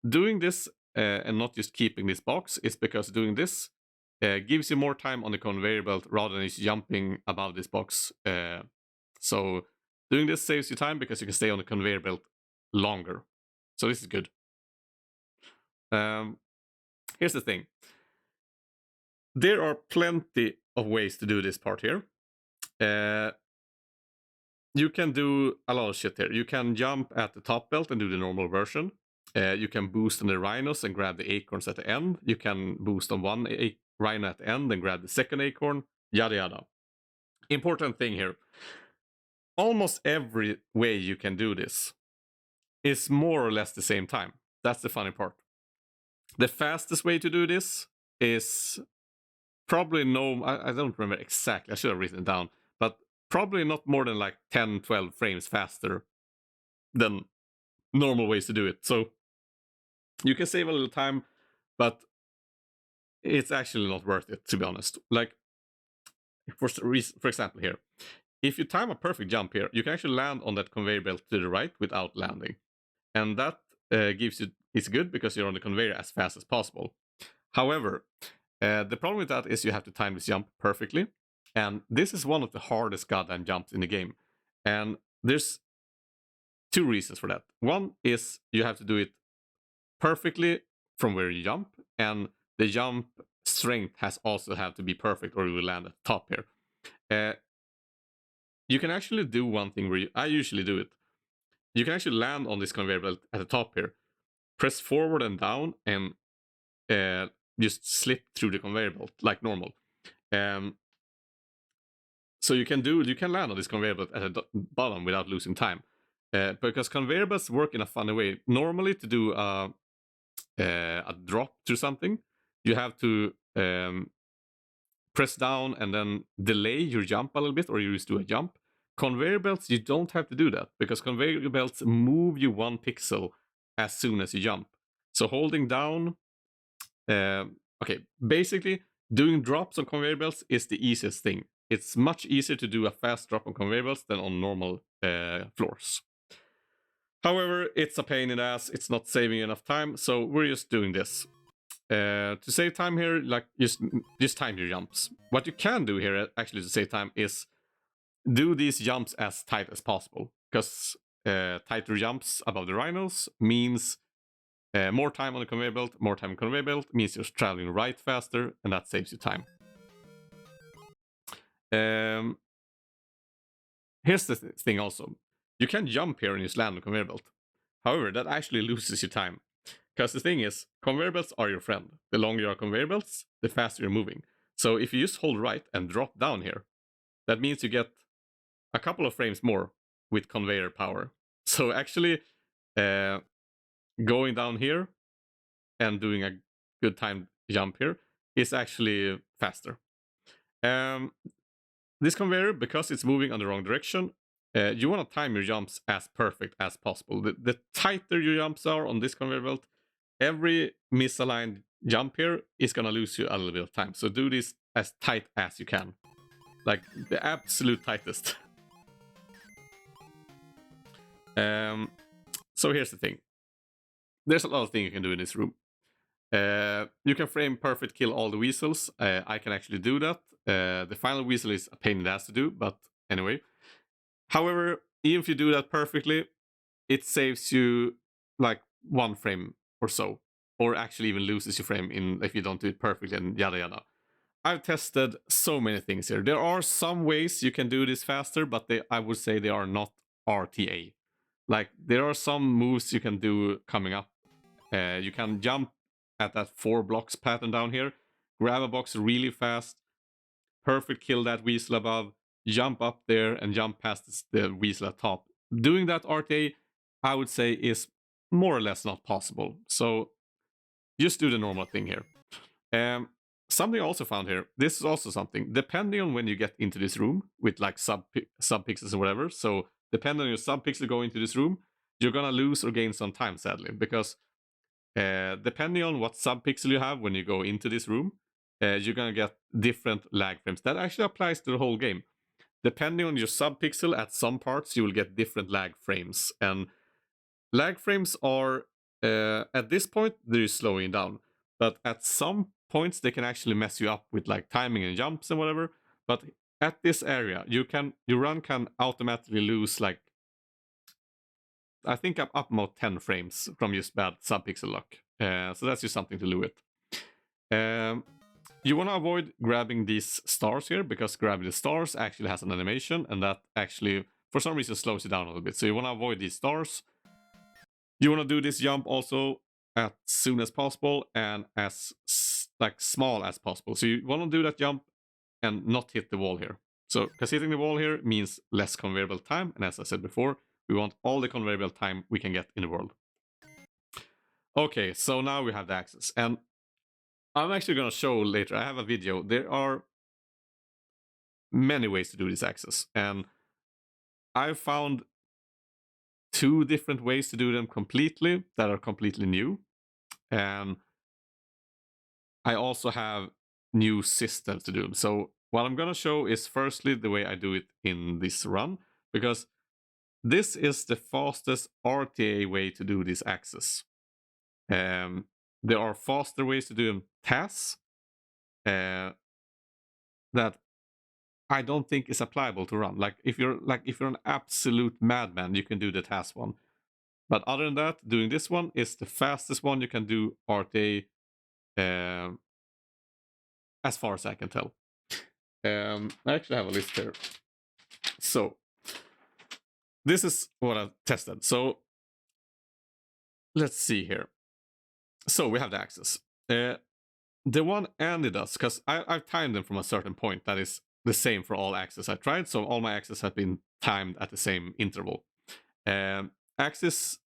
Doing this and not just keeping this box is because doing this gives you more time on the conveyor belt rather than just jumping above this box. So doing this saves you time because you can stay on the conveyor belt longer. So this is good. Here's the thing. There are plenty of ways to do this part here. You can do a lot of shit here. You can jump at the top belt and do the normal version. You can boost on the rhinos and grab the acorns at the end. You can boost on one rhino at the end and grab the second acorn. Yada yada. Important thing here. Almost every way you can do this is more or less the same time. That's the funny part. The fastest way to do this is probably I don't remember exactly. I should have written it down. But probably not more than like 10, 12 frames faster than normal ways to do it. So you can save a little time, but it's actually not worth it, to be honest. Like, for example here, if you time a perfect jump here, you can actually land on that conveyor belt to the right without landing. And that it's good because you're on the conveyor as fast as possible. However, the problem with that is you have to time this jump perfectly. And this is one of the hardest goddamn jumps in the game. And there's 2 reasons for that. One is you have to do it perfectly from where you jump. And the jump strength has also have to be perfect or you will land at the top here. You can actually do one thing where I usually do it. You can actually land on this conveyor belt at the top here, press forward and down, and just slip through the conveyor belt like normal. So you can land on this conveyor belt at the bottom without losing time. Because conveyor belts work in a funny way. Normally, to do a drop through something, you have to press down and then delay your jump a little bit, or you just do a jump. Conveyor belts, you don't have to do that, because conveyor belts move you 1 pixel as soon as you jump. So holding down, okay, basically doing drops on conveyor belts is the easiest thing. It's much easier to do a fast drop on conveyor belts than on normal floors. However, it's a pain in the ass, it's not saving enough time, so we're just doing this. To save time here, like just time your jumps. What you can do here, actually, to save time is do these jumps as tight as possible, because tighter jumps above the rhinos means more time on the conveyor belt. More time on the conveyor belt means you're traveling right faster, and that saves you time. Here's the thing also. You can jump here and just land on the conveyor belt. However, that actually loses you time. Because the thing is, conveyor belts are your friend. The longer you are conveyor belts, the faster you're moving. So if you just hold right and drop down here, that means you get a couple of frames more with conveyor power. So actually, going down here and doing a good time jump here is actually faster. This conveyor, because it's moving on the wrong direction, you want to time your jumps as perfect as possible. The tighter your jumps are on this conveyor belt, every misaligned jump here is going to lose you a little bit of time. So do this as tight as you can. Like the absolute tightest. So here's the thing. There's a lot of things you can do in this room. You can frame perfect kill all the weasels. I can actually do that. The final weasel is a pain in the ass to do, but anyway. However, even if you do that perfectly, it saves you like 1 frame or so. Or actually even loses your frame if you don't do it perfectly and yada yada. I've tested so many things here. There are some ways you can do this faster, but I would say they are not RTA. Like, there are some moves you can do coming up. You can jump at that 4 blocks pattern down here, grab a box really fast, perfect kill that weasel above, jump up there and jump past the weasel at top. Doing that RTA, I would say, is more or less not possible. So just do the normal thing here. Something I also found here, this is also something, depending on when you get into this room with like sub-pixels or whatever, so depending on your sub-pixel going into this room, you're gonna lose or gain some time, sadly, because depending on what sub-pixel you have when you go into this room, you're gonna get different lag frames. That actually applies to the whole game. Depending on your sub-pixel, at some parts you will get different lag frames, and lag frames are, at this point, they're slowing down, but at some points they can actually mess you up with like timing and jumps and whatever. But at this area, your run can automatically lose like, I think up about 10 frames from just bad sub-pixel luck. So that's just something to do with. You want to avoid grabbing these stars here, because grabbing the stars actually has an animation, and that actually, for some reason, slows you down a little bit. So you want to avoid these stars. You want to do this jump also as soon as possible and as like small as possible. So you want to do that jump and not hit the wall here. So, because hitting the wall here means less conveyor belt time, and as I said before, we want all the conveyor belt time we can get in the world. Okay, so now we have the axis, and I'm actually going to show later. I have a video. There are many ways to do this axis, and I found 2 different ways to do them completely that are completely new. And I also have new systems to do them. So what I'm going to show is firstly the way I do it in this run, because this is the fastest RTA way to do this axis. There are faster ways to do them TAS that I don't think is applicable to run. Like if you're an absolute madman, you can do the TAS one. But other than that, doing this one is the fastest one you can do RTA as far as I can tell. I actually have a list here. So this is what I've tested. So let's see here. So we have the axes. The one Andy does, because I've timed them from a certain point that is the same for all axes I tried. So all my axes have been timed at the same interval. Axis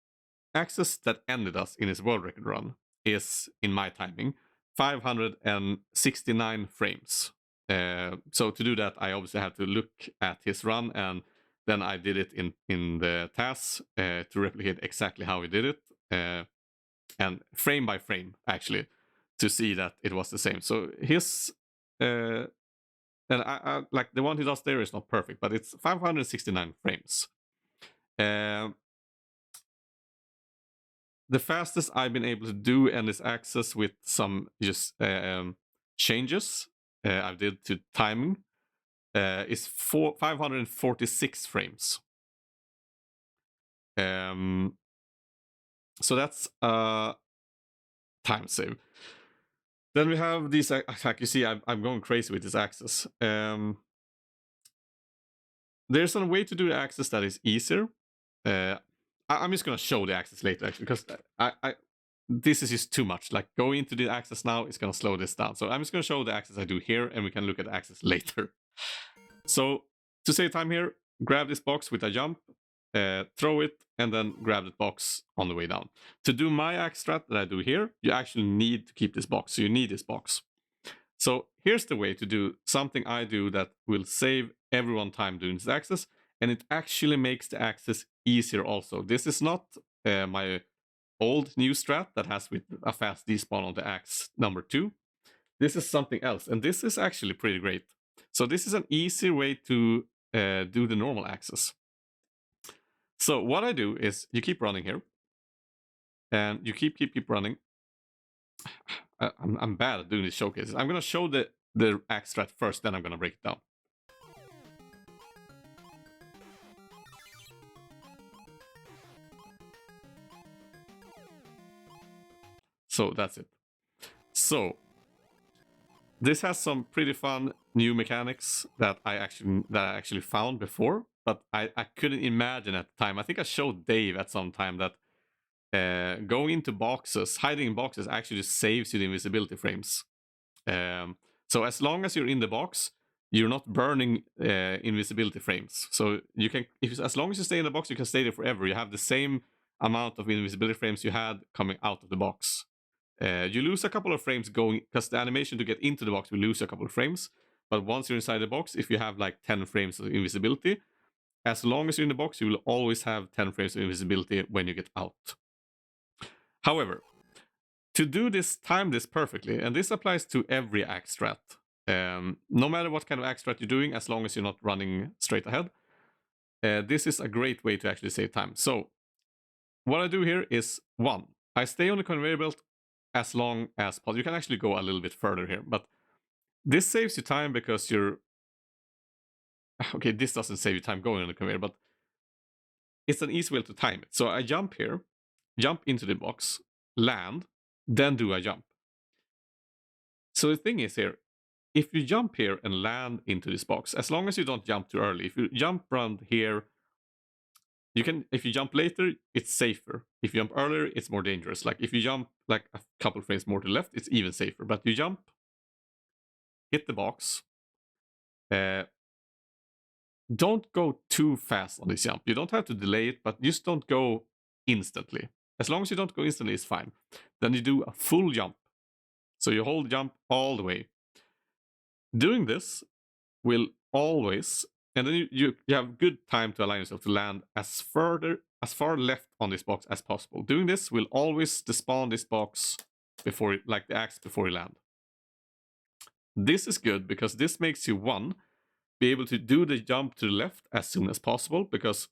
that ended us in his world record run is, in my timing, 569 frames. So to do that, I obviously have to look at his run, and then I did it in the TAS to replicate exactly how he did it, and frame by frame, actually, to see that it was the same. So his, and I like the one he does there is not perfect, but it's 569 frames. The fastest I've been able to do in this axis with some just changes I did to timing is 546 frames. So that's a time save. Then we have these, like you see, I'm going crazy with this axis. There's a way to do the axis that is easier. I'm just gonna show the axis later, actually, because this is just too much. Like, going into the axis now is gonna slow this down. So I'm just gonna show the axis I do here, and we can look at the axis later. So to save time here, grab this box with a jump, throw it, and then grab the box on the way down. To do my axe strat that I do here, you actually need to keep this box. So you need this box. So here's the way to do something I do that will save everyone time doing this axis, and it actually makes the axis easier also. This is not my old new strat that has with a fast despawn on the axe number 2. This is something else, and this is actually pretty great. So this is an easy way to do the normal axis. So what I do is you keep running here, and you keep running. I'm bad at doing these showcases. I'm gonna show the axe strat first, then I'm gonna break it down. So that's it. So this has some pretty fun new mechanics that I actually found before, but I couldn't imagine at the time. I think I showed Dave at some time that going into boxes, hiding in boxes, actually saves you the invisibility frames. So as long as you're in the box, you're not burning invisibility frames. So you can, as long as you stay in the box, you can stay there forever. You have the same amount of invisibility frames you had coming out of the box. You lose a couple of frames going, because the animation to get into the box will lose a couple of frames. But once you're inside the box, if you have like 10 frames of invisibility, as long as you're in the box, you will always have 10 frames of invisibility when you get out. However, to do this, time this perfectly, and this applies to every axe strat. No matter what kind of axe strat you're doing, as long as you're not running straight ahead, this is a great way to actually save time. So what I do here is, 1, I stay on the conveyor belt as long as possible. You can actually go a little bit further here, but this saves you time because you're... Okay, this doesn't save you time going on the conveyor, but it's an easy way to time it. So I jump here, jump into the box, land, then do a jump. So the thing is here, if you jump here and land into this box, as long as you don't jump too early, if you jump around here, you can, if you jump later, it's safer. If you jump earlier, it's more dangerous. Like if you jump like a couple frames more to the left, it's even safer. But you jump, hit the box. Don't go too fast on this jump. You don't have to delay it, but just don't go instantly. As long as you don't go instantly, it's fine. Then you do a full jump. So you hold jump all the way. Doing this will always, and then you have good time to allow yourself to land as far left on this box as possible. Doing this will always despawn this box before, like the axe before you land. This is good because this makes you, 1, be able to do the jump to the left as soon as possible, because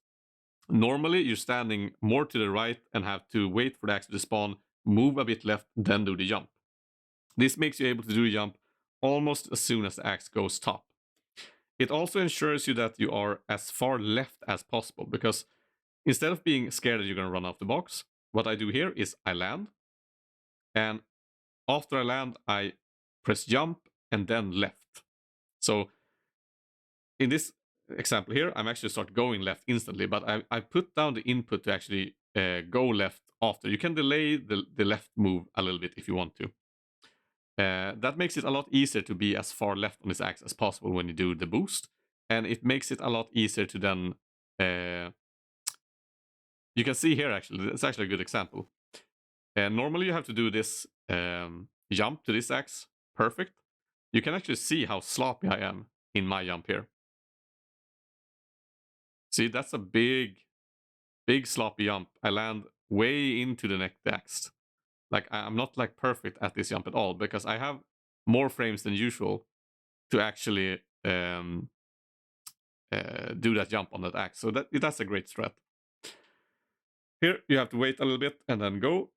normally you're standing more to the right and have to wait for the axe to despawn, move a bit left, then do the jump. This makes you able to do the jump almost as soon as the axe goes top. It also ensures you that you are as far left as possible, because instead of being scared that you're going to run off the box, what I do here is I land, and after I land, I press jump, and then left. So in this example here, I'm actually start going left instantly, but I put down the input to actually go left after. You can delay the left move a little bit if you want to. That makes it a lot easier to be as far left on this axis as possible when you do the boost. And it makes it a lot easier to then... you can see here actually, it's actually a good example. Normally you have to do this jump to this axe, perfect. You can actually see how sloppy I am in my jump here. See, that's a big sloppy jump. I land way into the next axe. Like, I'm not like perfect at this jump at all, because I have more frames than usual to actually do that jump on that axe. So that's a great strat. Here you have to wait a little bit and then go.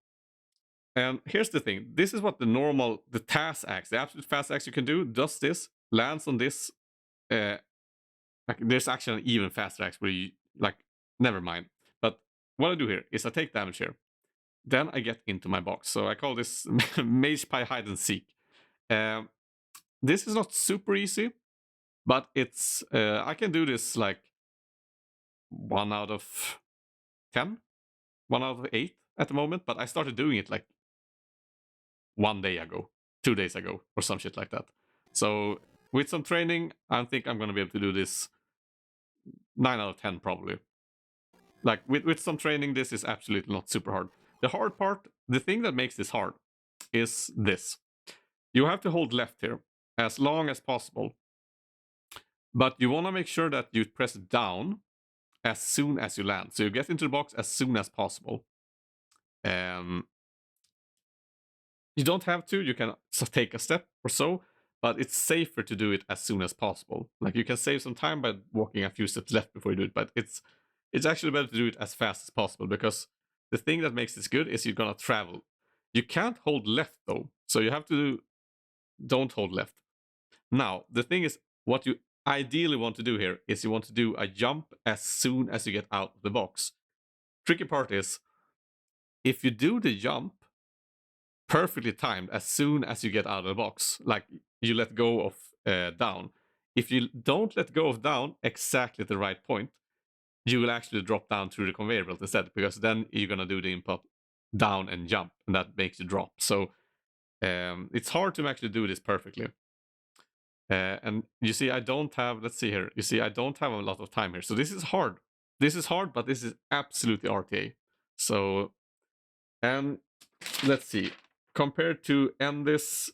And here's the thing. This is what the TAS axe, the absolute fast axe you can do, does this, lands on this. Like, there's actually an even faster axe where you, like, never mind. But what I do here is I take damage here. Then I get into my box. So I call this MagePie hide and seek. This is not super easy, but it's I can do this like 1 out of 10, 1 out of 8 at the moment. But I started doing it like 1 day ago, 2 days ago, or some shit like that. So with some training, I think I'm gonna be able to do this 9 out of 10 probably. Like, with some training, this is absolutely not super hard. The hard part, the thing that makes this hard, is this. You have to hold left here as long as possible. But you want to make sure that you press down as soon as you land. So you get into the box as soon as possible. You don't have to. You can take a step or so. But it's safer to do it as soon as possible. Like, you can save some time by walking a few steps left before you do it. But it's actually better to do it as fast as possible, because the thing that makes this good is you're gonna travel. You can't hold left though, so you have to don't hold left. Now, the thing is, what you ideally want to do here is you want to do a jump as soon as you get out of the box. Tricky part is, if you do the jump perfectly timed as soon as you get out of the box, like you let go of down, if you don't let go of down exactly at the right point, you will actually drop down through the conveyor belt instead, because then you're gonna do the input down and jump, and that makes you drop. So it's hard to actually do this perfectly. And you see, I don't have, let's see here, you see, I don't have a lot of time here. So this is hard. This is hard, but this is absolutely RTA. So, and let's see, compared to Endis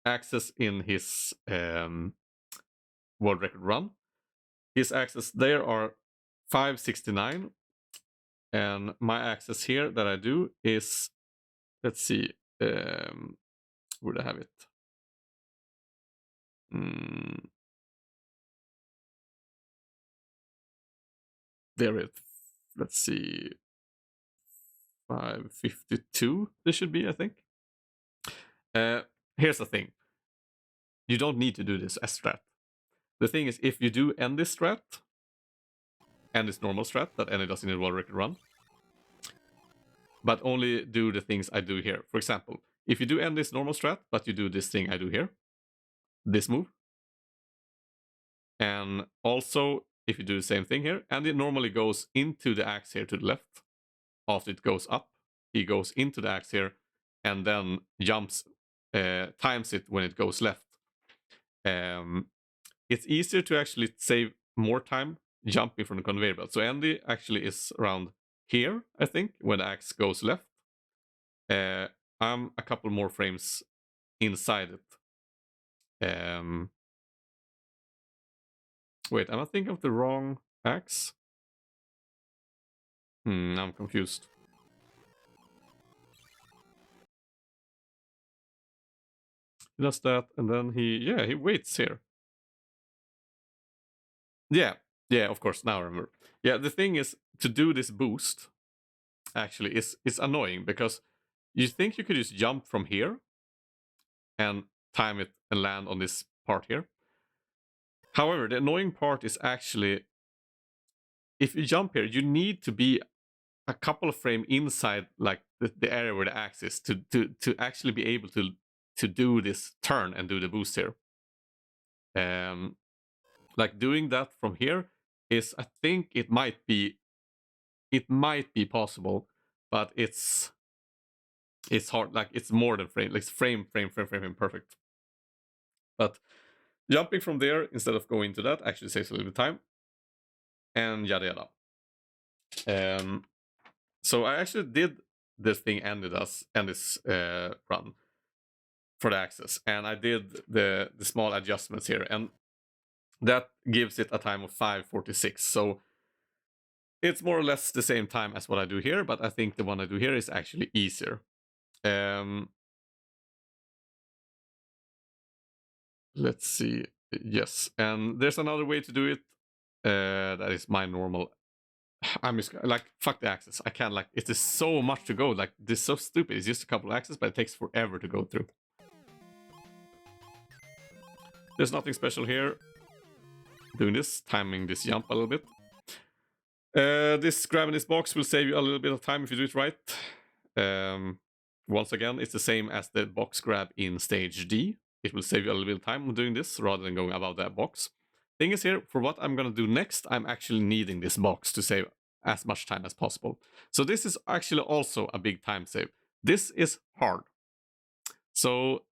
access in his world record run, his access there are 569. And my access here that I do is, let's see, where do I have it? There it, let's see, 552 this should be, I think. Here's the thing. You don't need to do this as strat. The thing is, if you do end this strat, and this normal strat that Any does in a world record run, but only do the things I do here. For example, if you do end this normal strat, but you do this thing I do here, this move, and also if you do the same thing here, and it normally goes into the axe here to the left, after it goes up, he goes into the axe here, and then jumps, times it when it goes left. It's easier to actually save more time jumping from the conveyor belt. So Andy actually is around here, I think, when the axe goes left. I'm a couple more frames inside it. Wait, am I thinking of the wrong axe? I'm confused. He does that, and then he waits here. Yeah, of course, now I remember. Yeah, the thing is, to do this boost, actually, it's annoying, because you think you could just jump from here and time it and land on this part here. However, the annoying part is actually, if you jump here, you need to be a couple of frames inside, like the area where the axe is, to actually be able to to do this turn and do the boost here. Like doing that from here is, I think it might be possible, but it's hard. Like it's more than frame, like frame perfect. But jumping from there instead of going to that actually saves a little bit of time, and yada yada. So I actually did this thing and this run for the access, and I did the small adjustments here, and that gives it a time of 5:46. So it's more or less the same time as what I do here, but I think the one I do here is actually easier. Let's see. Yes, and there's another way to do it. That is my normal. I'm just like, fuck the access. I can't, like, it is so much to go. Like, this is so stupid. It's just a couple of access, but it takes forever to go through. There's nothing special here. Doing this, timing this jump a little bit. This grabbing this box will save you a little bit of time if you do it right. Once again, it's the same as the box grab in stage D. It will save you a little bit of time doing this rather than going above that box. Thing is here, for what I'm gonna do next, I'm actually needing this box to save as much time as possible. So this is actually also a big time save. This is hard. So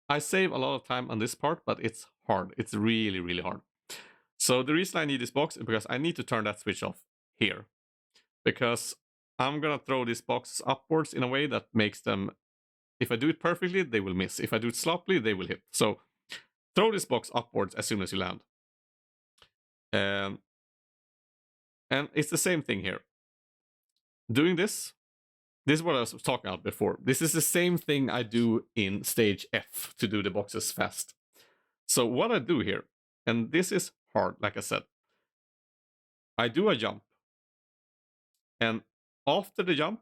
I save a lot of time on this part, but it's hard. It's really, really hard. So the reason I need this box is because I need to turn that switch off here. Because I'm gonna throw these boxes upwards in a way that makes them, if I do it perfectly, they will miss. If I do it sloppily, they will hit. So throw this box upwards as soon as you land. And it's the same thing here. Doing this is what I was talking about before. This is the same thing I do in stage F to do the boxes fast. So what I do here, and this is hard, like I said, I do a jump. And after the jump,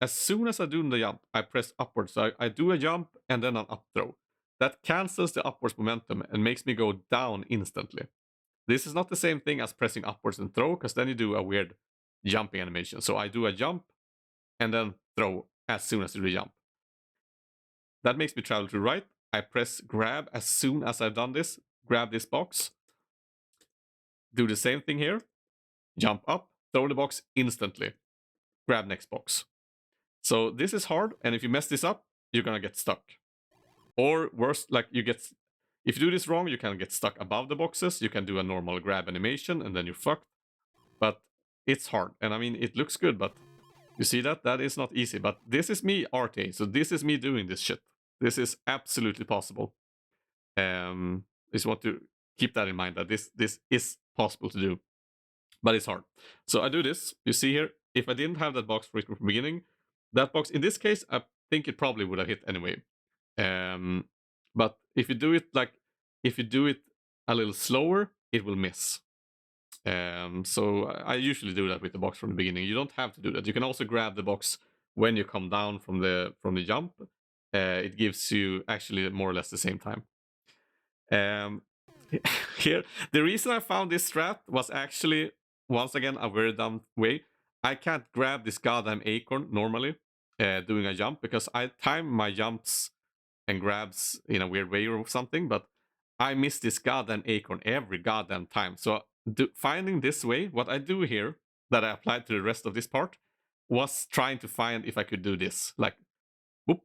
as soon as I do the jump, I press upwards. So I do a jump and then an up throw. That cancels the upwards momentum and makes me go down instantly. This is not the same thing as pressing upwards and throw, because then you do a weird jumping animation. So I do a jump and then throw as soon as you do the jump. That makes me travel to the right. I press grab as soon as I've done this. Grab this box. Do the same thing here. Jump up, throw the box instantly. Grab next box. So this is hard, and if you mess this up, you're gonna get stuck. Or worse, like if you do this wrong, you can get stuck above the boxes. You can do a normal grab animation, and then you're fucked. But it's hard, and I mean, it looks good, but you see that? That is not easy. But this is me, RTA, so this is me doing this shit. This is absolutely possible. Just want to keep that in mind, that this is possible to do. But it's hard. So I do this. You see here, if I didn't have that box from the beginning, that box, in this case, I think it probably would have hit anyway. But if you do it a little slower, it will miss. So I usually do that with the box from the beginning. You don't have to do that. You can also grab the box when you come down from the jump. It gives you actually more or less the same time. Here, the reason I found this strat was actually, once again, a very dumb way. I can't grab this goddamn acorn normally doing a jump, because I time my jumps and grabs in a weird way or something, but I miss this goddamn acorn every goddamn time. So finding this way, what I do here, that I applied to the rest of this part, was trying to find if I could do this, like, whoop,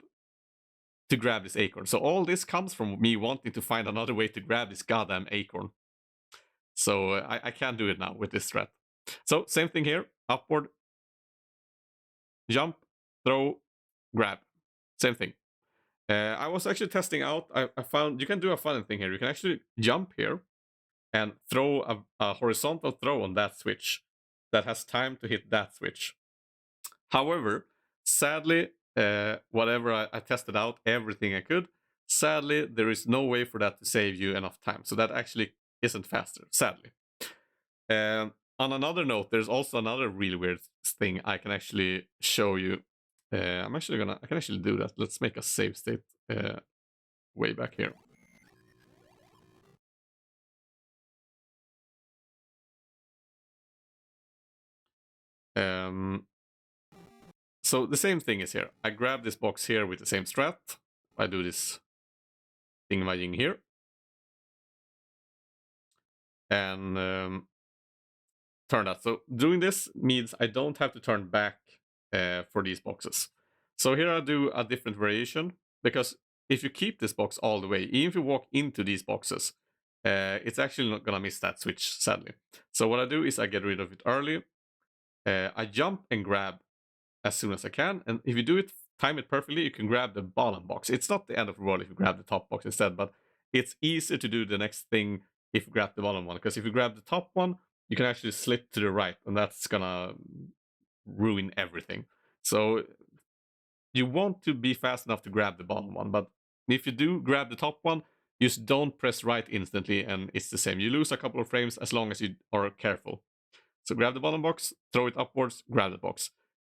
to grab this acorn. So all this comes from me wanting to find another way to grab this goddamn acorn. So I can't do it now with this strat. So same thing here, upward, jump, throw, grab. Same thing. I was actually testing out, I found you can do a fun thing here. You can actually jump here and throw a horizontal throw on that switch that has time to hit that switch. However, sadly, whatever I tested out, everything I could, sadly, there is no way for that to save you enough time. So that actually isn't faster, sadly. On another note, there's also another really weird thing I can actually show you. I can actually do that. Let's make a save state way back here. So the same thing is here. I grab this box here with the same strat. I do this thingamajig here. And turn that. So doing this means I don't have to turn back for these boxes. So here I do a different variation, because if you keep this box all the way, even if you walk into these boxes, it's actually not gonna miss that switch, sadly. So what I do is I get rid of it early. I jump and grab as soon as I can, and if you do it, time it perfectly, you can grab the bottom box. It's not the end of the world if you grab the top box instead, but it's easier to do the next thing if you grab the bottom one, because if you grab the top one, you can actually slip to the right, and that's gonna ruin everything. So you want to be fast enough to grab the bottom one, but if you do grab the top one, just don't press right instantly, and it's the same. You lose a couple of frames as long as you are careful. So grab the bottom box, throw it upwards, grab the box.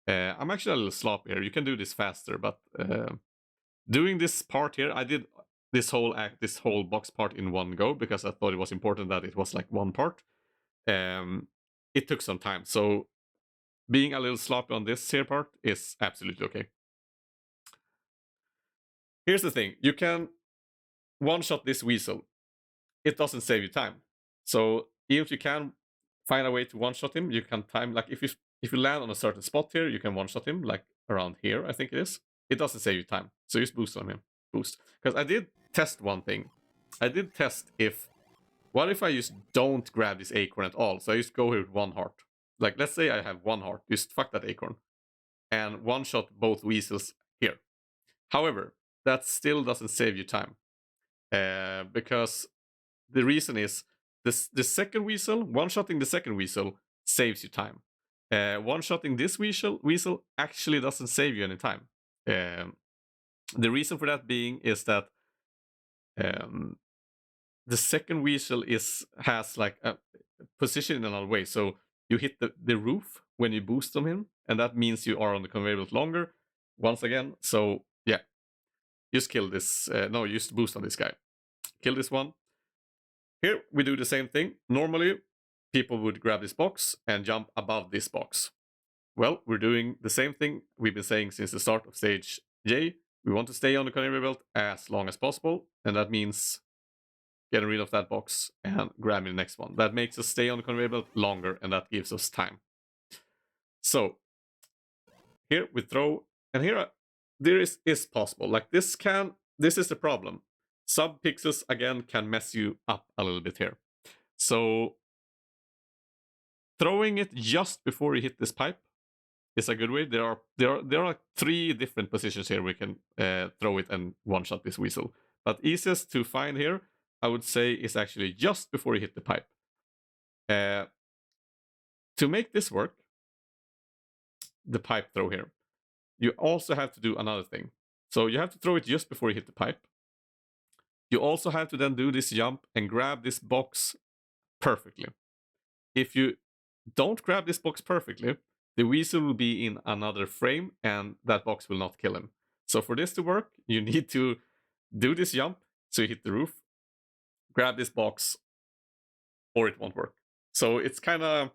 I'm actually a little sloppy here. You can do this faster, but doing this part here, I did this whole box part in one go because I thought it was important that it was like one part. It took some time, so being a little sloppy on this here part is absolutely okay. Here's the thing, you can one-shot this weasel. It doesn't save you time. So even if you can find a way to one-shot him, you can time, like if you land on a certain spot here, you can one-shot him, like around here, I think it is. It doesn't save you time. So just boost on him. Boost. Because I did test one thing. I did test what if I just don't grab this acorn at all? So I just go here with one heart. Like, let's say I have one heart. Just fuck that acorn. And one-shot both weasels here. However, that still doesn't save you time. Because the reason is the second weasel, one-shotting the second weasel saves you time. One-shotting this weasel actually doesn't save you any time. The reason for that being is that the second weasel has like a position in another way. So you hit the roof when you boost on him, and that means you are on the conveyor belt longer. Once again, so yeah, just kill this. No, just boost on this guy. Kill this one. Here we do the same thing. Normally, people would grab this box and jump above this box. Well, we're doing the same thing we've been saying since the start of stage J. We want to stay on the conveyor belt as long as possible, and that means getting rid of that box and grabbing the next one. That makes us stay on the conveyor belt longer, and that gives us time. So here we throw, and here there is possible. Like this is the problem. Sub-pixels again can mess you up a little bit here. So throwing it just before you hit this pipe is a good way. There are 3 different positions here we can throw it and one-shot this weasel. But easiest to find here, I would say, is actually just before you hit the pipe. To make this work, the pipe throw here, you also have to do another thing. So you have to throw it just before you hit the pipe. You also have to then do this jump and grab this box perfectly. If you don't grab this box perfectly, the weasel will be in another frame and that box will not kill him. So for this to work, you need to do this jump so you hit the roof, grab this box, or it won't work. So it's kind of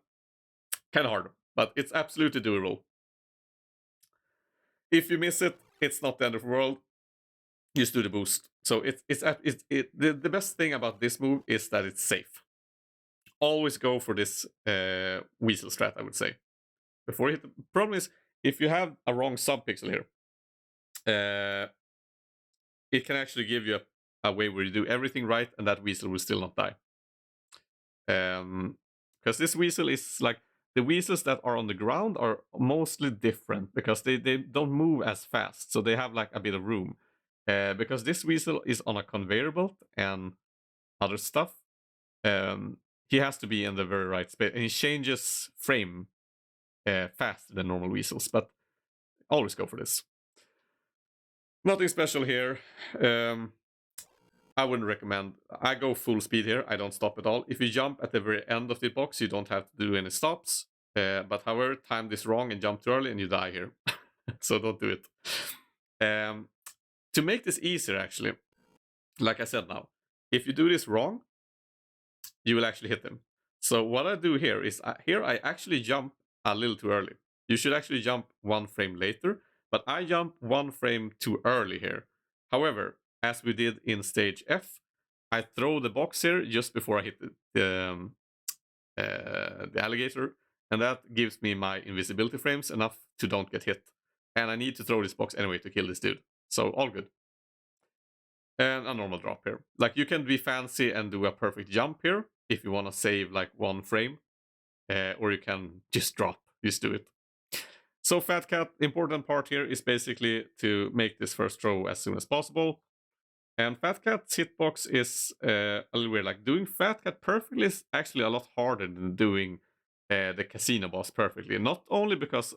hard, but it's absolutely doable. If you miss it, it's not the end of the world. Just do the boost. So the best thing about this move is that it's safe. Always go for this weasel strat, I would say. Before you hit the problem is, if you have a wrong sub-pixel here, it can actually give you a way where you do everything right and that weasel will still not die. Because this weasel is like, the weasels that are on the ground are mostly different because they don't move as fast, so they have like a bit of room. Because this weasel is on a conveyor belt and other stuff, he has to be in the very right space, and he changes frame faster than normal weasels, but always go for this. Nothing special here. I wouldn't recommend. I go full speed here. I don't stop at all. If you jump at the very end of the box, you don't have to do any stops. But however, time this wrong and jump too early and you die here. So don't do it. To make this easier, actually, like I said now, if you do this wrong, you will actually hit them. So what I do here is, here I actually jump a little too early. You should actually jump 1 frame later, but I jump 1 frame too early here. However, as we did in stage F, I throw the box here just before I hit the alligator, and that gives me my invisibility frames enough to don't get hit. And I need to throw this box anyway to kill this dude. So all good. And a normal drop here. Like, you can be fancy and do a perfect jump here if you want to save like 1 frame. Or you can just drop, just do it. So Fat Cat, important part here is basically to make this first throw as soon as possible. And Fat Cat's hitbox is a little weird. Like, doing Fat Cat perfectly is actually a lot harder than doing the casino boss perfectly. Not only because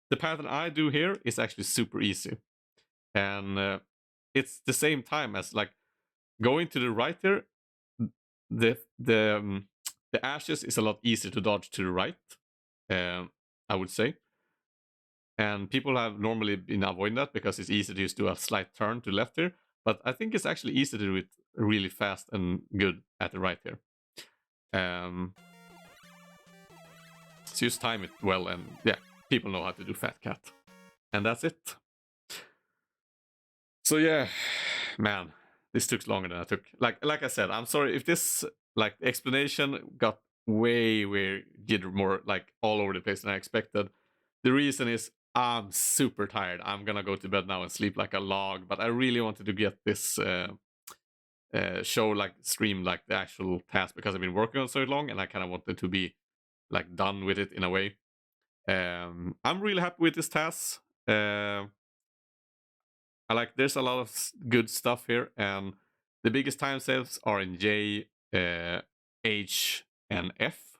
the pattern I do here is actually super easy. And it's the same time as like going to the right here. The ashes is a lot easier to dodge to the right, I would say. And people have normally been avoiding that because it's easy to just do a slight turn to the left here. But I think it's actually easy to do it really fast and good at the right here. So just time it well, and yeah, people know how to do Fat Cat. And that's it. So yeah, man, this took longer than I took. Like I said, I'm sorry if this like explanation got way more like all over the place than I expected. The reason is I'm super tired. I'm gonna go to bed now and sleep like a log. But I really wanted to get this show, like stream, like the actual task, because I've been working on so long, and I kind of wanted to be like done with it in a way. I'm really happy with this task. I like, there's a lot of good stuff here, and the biggest time saves are in J, H, and F.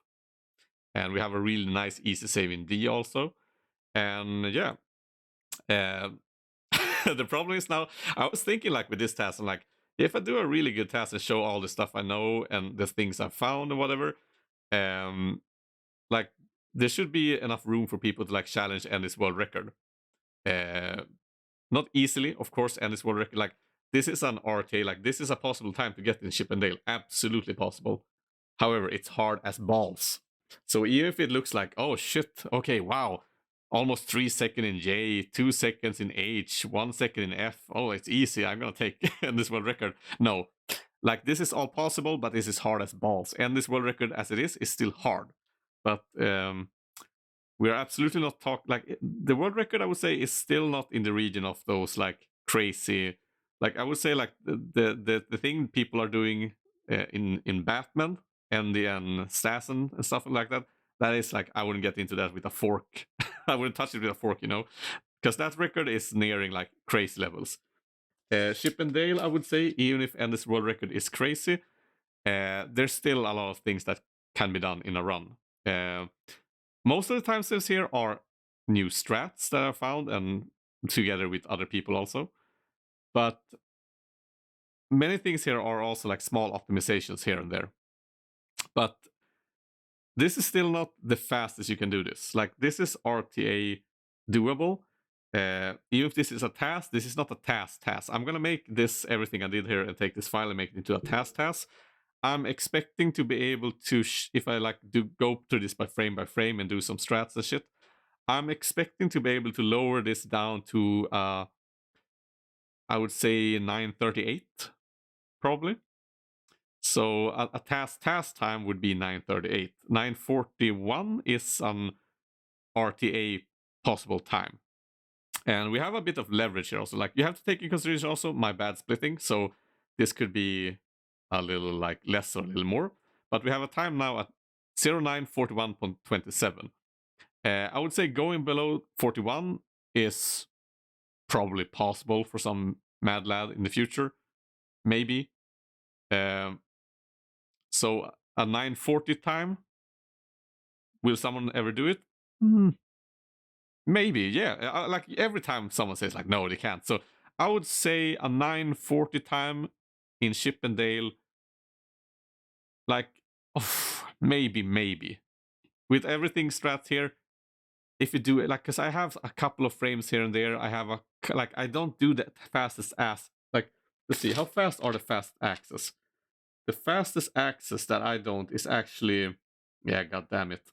And we have a really nice easy save in D also. And yeah, the problem is now, I was thinking like with this task, I'm like, if I do a really good task and show all the stuff I know and the things I've found and whatever, like there should be enough room for people to like challenge Andy's world record. Not easily, of course, Andy's world record. Like, this is an RTA, like this is a possible time to get in Chip and Dale, absolutely possible. However, it's hard as balls. So even if it looks like, oh shit, okay, wow, almost 3 seconds in J, 2 seconds in H, 1 second in F, oh, it's easy, I'm gonna take this world record. No, like this is all possible, but this is hard as balls. And this world record as it is still hard. But we're absolutely not like the world record, I would say, is still not in the region of those like crazy, like I would say like the thing people are doing in Batman and the Assassin and stuff like that. That is like, I wouldn't get into that with a fork. I wouldn't touch it with a fork, you know, because that record is nearing like crazy levels. Chip and Dale, I would say, even if Ender's world record is crazy, there's still a lot of things that can be done in a run. Most of the time saves here are new strats that I found, and together with other people also. But many things here are also like small optimizations here and there. But this is still not the fastest you can do this. Like, this is RTA doable. Even if this is a task, this is not a task. I'm gonna make this everything I did here and take this file and make it into a task. I'm expecting to be able to, if I like do go through this by frame and do some strats and shit, I'm expecting to be able to lower this down to, I would say 938, probably. So a task time would be 938. 941 is an RTA possible time. And we have a bit of leverage here also. Like, you have to take in consideration also my bad splitting. So this could be a little like less or a little more. But we have a time now at 0941.27. I would say going below 41 is probably possible for some mad lad in the future. Maybe. So a 940 time. Will someone ever do it? Maybe, yeah. Like every time someone says like, no, they can't. So I would say a 940 time in Chip and Dale. Like, maybe. With everything strapped here, if you do it, like, because I have a couple of frames here and there. I have like, I don't do the fastest as, like, let's see, how fast are the fast axes? The fastest axis that I don't is actually, yeah, god damn it.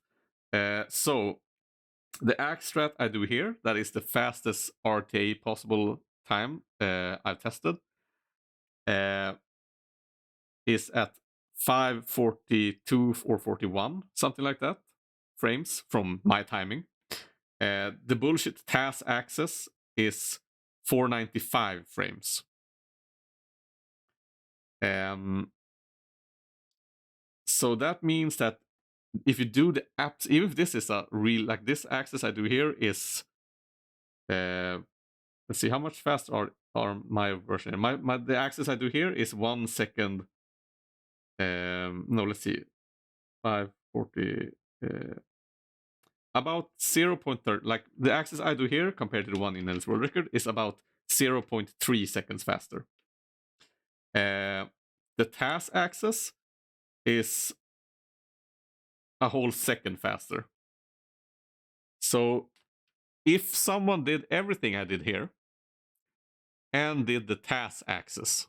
So the axe strat I do here, that is the fastest RTA possible time I've tested. is at 542 or 41, something like that, frames from my timing. The bullshit TAS access is 495 frames. So that means that if you do the apps, even if this is a real, like this access I do here is, let's see, how much faster are my version? The access I do here is 1 second. No, let's see, 540. About 0.30, like the access I do here compared to the one in Nels World Record is about 0.3 seconds faster. The TAS access is a whole second faster. So if someone did everything I did here and did the TAS access,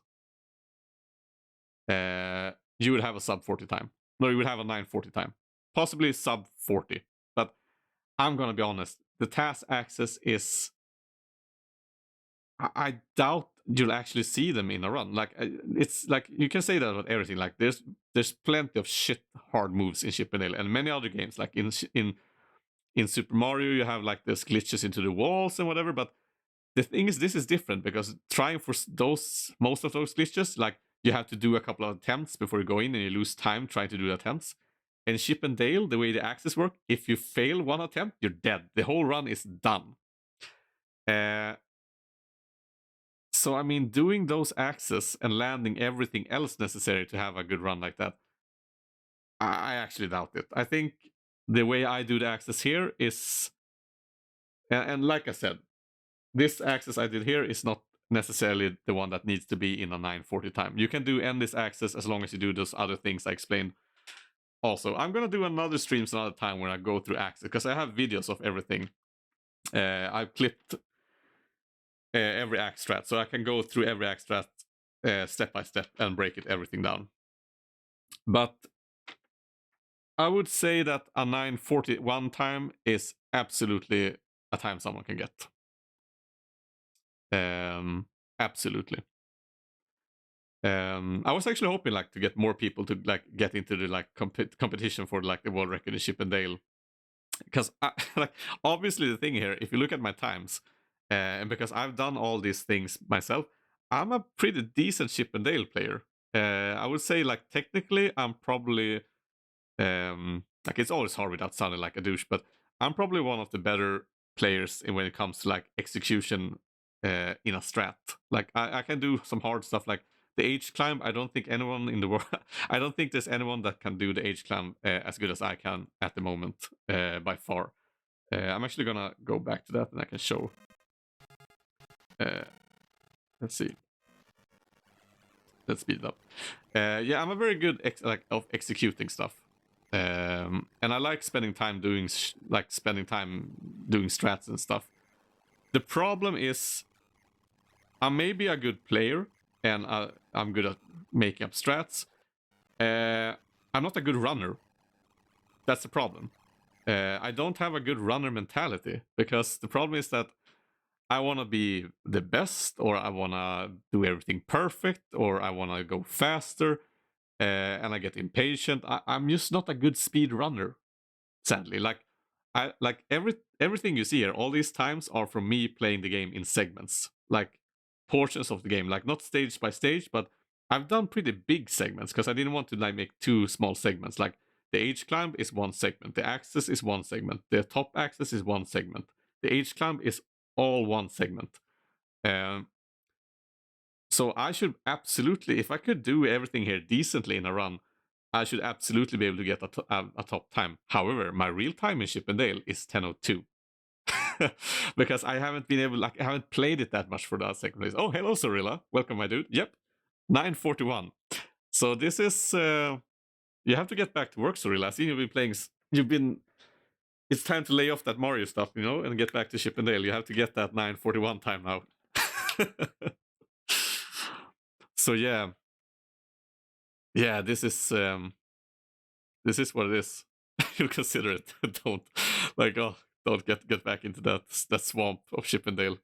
you would have a sub 40 time. No, you would have a 940 time. Possibly sub 40. But I'm gonna be honest, the TAS access is... I doubt you'll actually see them in a run. Like, it's like, you can say that about everything. Like, there's plenty of shit hard moves in Chip 'n Dale, and many other games. Like in Super Mario, you have like those glitches into the walls and whatever. But the thing is, this is different because trying for most of those glitches, like you have to do a couple of attempts before you go in, and you lose time trying to do the attempts. And Chip 'n Dale, the way the axes work, if you fail one attempt, you're dead. The whole run is done. So, I mean, doing those axes and landing everything else necessary to have a good run like that, I actually doubt it. I think the way I do the axes here is... And like I said, this axis I did here is not necessarily the one that needs to be in a 940 time. You can do endless axis as long as you do those other things I explained. Also, I'm gonna do another stream some other time where I go through axis, because I have videos of everything. I've clipped every axe strat, so I can go through every axe strat step by step and break everything down. But I would say that a 941 time is absolutely a time someone can get. Absolutely. I was actually hoping like to get more people to like get into the like competition for like the world record in Chip 'n Dale, because like obviously the thing here, if you look at my times, and because I've done all these things myself, I'm a pretty decent Chip 'n Dale player. I would say like technically I'm probably like, it's always hard without sounding like a douche, but I'm probably one of the better players when it comes to like execution in a strat. Like I can do some hard stuff like the H climb. I don't think anyone in the world, I don't think there's anyone that can do the H climb as good as I can at the moment, by far. I'm actually gonna go back to that and I can show. Let's see. Let's speed it up. Yeah, I'm a very good of executing stuff. And I like spending time doing doing strats and stuff. The problem is, I may be a good player and I'm good at making up strats. I'm not a good runner. That's the problem. I don't have a good runner mentality, because the problem is that I want to be the best, or I want to do everything perfect, or I want to go faster. And I get impatient. I'm just not a good speed runner, sadly. Like everything you see here, all these times are from me playing the game in segments, like portions of the game, like not stage by stage, but I've done pretty big segments because I didn't want to like make too small segments. Like the H climb is one segment, the axis is one segment, the top axis is one segment, the H climb is all one segment. So I should absolutely, if I could do everything here decently in a run, I should absolutely be able to get a top time. However, my real time in Chip 'n Dale is 10:02. Because I haven't been able, like, I haven't played it that much for the second place. Oh, hello, Sorilla. Welcome, my dude. Yep, 9:41. So this is, you have to get back to work, Sorilla. I see you've been playing, it's time to lay off that Mario stuff, you know, and get back to Chip 'n Dale. You have to get that 9:41 time now. So yeah, this is what it is. You'll consider it. Don't get back into that swamp of Chip 'n Dale.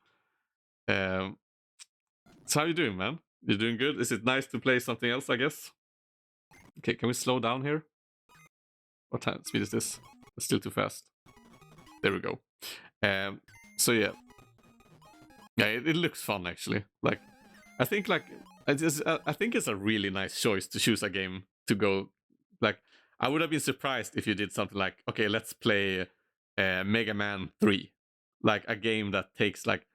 So how you doing, man? You're doing good? Is it nice to play something else, I guess? Okay, can we slow down here? What time speed is this? It's still too fast. There we go. So yeah. Yeah, it looks fun actually. Like, I think like I think it's a really nice choice to choose a game to go. Like, I would have been surprised if you did something like, okay, let's play Mega Man 3, like a game that takes like.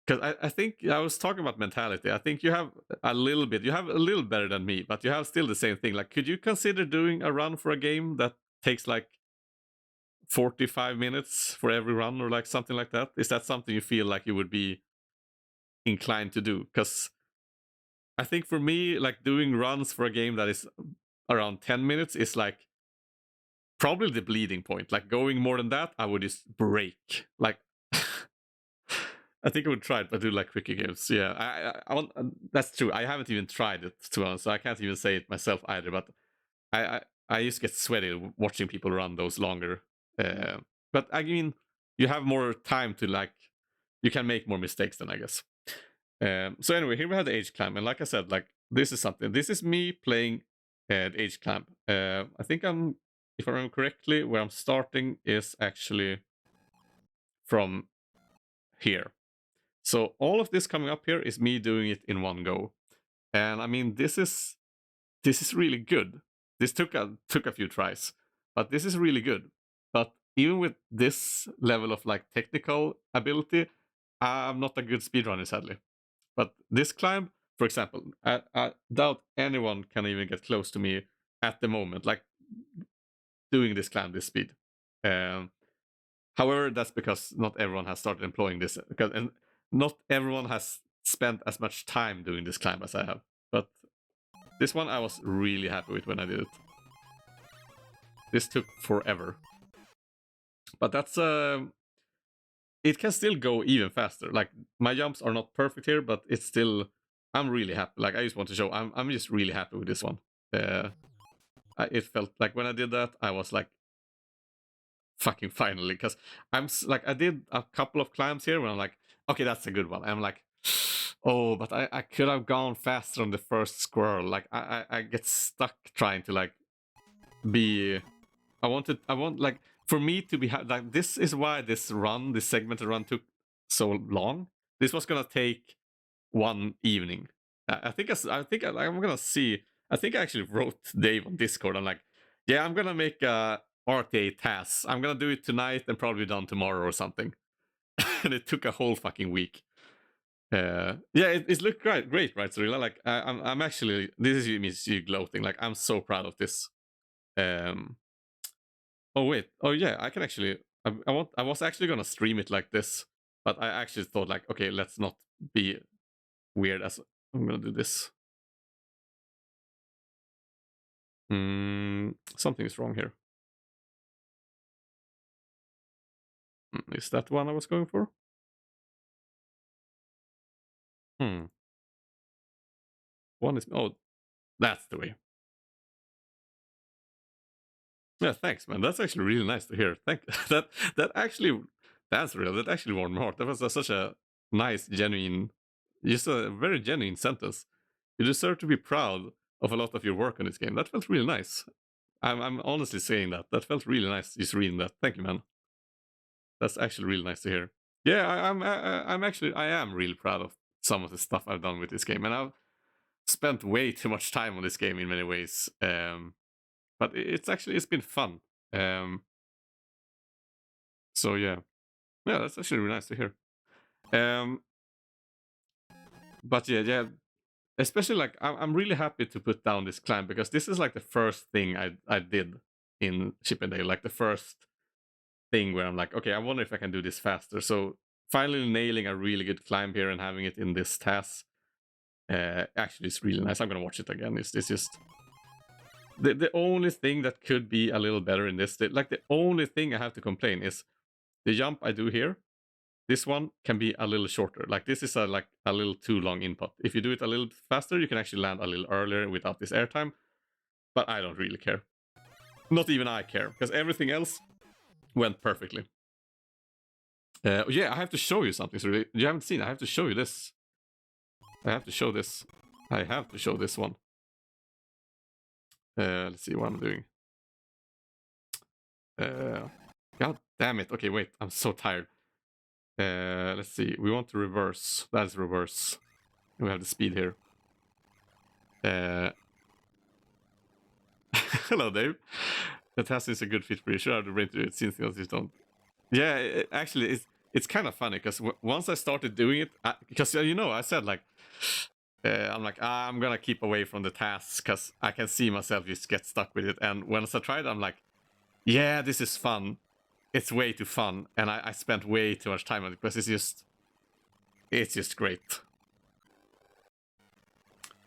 Because I think I was talking about mentality. I think you have a little bit. You have a little better than me, but you have still the same thing. Like, could you consider doing a run for a game that takes like 45 minutes for every run or like something like that? Is that something you feel like you would be inclined to do? Because I think for me, like doing runs for a game that is around 10 minutes is like probably the bleeding point. Like going more than that, I would just break. Like, I think I would try it, but I do like quicker games. Yeah, I want, that's true. I haven't even tried it, to be honest, so I can't even say it myself either. But I just get sweaty watching people run those longer. But I mean, you have more time to like, you can make more mistakes then, I guess. So anyway, here we have the age climb, and like I said, like this is something. This is me playing the age climb. I think if I remember correctly, where I'm starting is actually from here. So all of this coming up here is me doing it in one go, and I mean this is really good. This took a few tries, but this is really good. But even with this level of like technical ability, I'm not a good speedrunner, sadly. But this climb, for example, I doubt anyone can even get close to me at the moment, like doing this climb this speed. However, that's because not everyone has started employing this, and not everyone has spent as much time doing this climb as I have. But this one I was really happy with when I did it. This took forever. But that's it can still go even faster. Like my jumps are not perfect here, but it's still, I'm really happy. Like I just want to show I'm just really happy with this one. It felt like when I did that, I was like, fucking finally, because like I did a couple of climbs here where I'm like, okay, that's a good one. I'm like, oh, but I could have gone faster on the first squirrel. Like I get stuck trying to like be. I want like for me to be like, this is why this segmented run took so long. This was gonna take one evening. I think I'm gonna see. I think I actually wrote Dave on Discord. I'm like, yeah, I'm gonna make a RTA TAS. I'm gonna do it tonight and probably done tomorrow or something. And it took a whole fucking week. Yeah, it looked great, right, Cyrilla? Like I'm actually, this is you gloating. Like I'm so proud of this. Oh wait, oh yeah, I can actually. I was actually gonna stream it like this, but I actually thought like, okay, let's not be weird. As I'm gonna do this. Something is wrong here. Is that one I was going for? One is, oh, that's the way. Yeah, thanks, man. That's actually really nice to hear. Thank that actually, that's real. That actually warmed my heart. That was such a nice, genuine, just a very genuine sentence. You deserve to be proud of a lot of your work on this game. That felt really nice. I'm honestly saying that. That felt really nice just reading that. Thank you, man. That's actually really nice to hear. Yeah, I'm actually, I am really proud of some of the stuff I've done with this game, and I've spent way too much time on this game in many ways. But it's been fun. So yeah, that's actually really nice to hear. But yeah, especially like I'm really happy to put down this climb, because this is like the first thing I did in Chippendale, like the first thing where I'm like, okay, I wonder if I can do this faster. So finally nailing a really good climb here and having it in this task, actually is really nice. I'm gonna watch it again. It's just the only thing that could be a little better in this, like the only thing I have to complain is the jump I do here. This one can be a little shorter. Like this is like a little too long input. If you do it a little faster, you can actually land a little earlier without this airtime. But I don't really care. Not even I care, because everything else went perfectly. Yeah, I have to show you something. So you haven't seen. I have to show you this. I have to show this. I have to show this one. Let's see what I'm doing. God damn it. Okay, wait. I'm so tired. Let's see. We want to reverse. That is reverse. We have the speed here. Hello, Dave. The task is a good fit for you. Sure, I have the brain to do it since you don't. Yeah, actually, it's kind of funny because once I started doing it, because you know, I said like, I'm like, I'm gonna keep away from the tasks because I can see myself just get stuck with it. And once I tried, I'm like, yeah, this is fun. It's way too fun, and I spent way too much time on it because it's just great.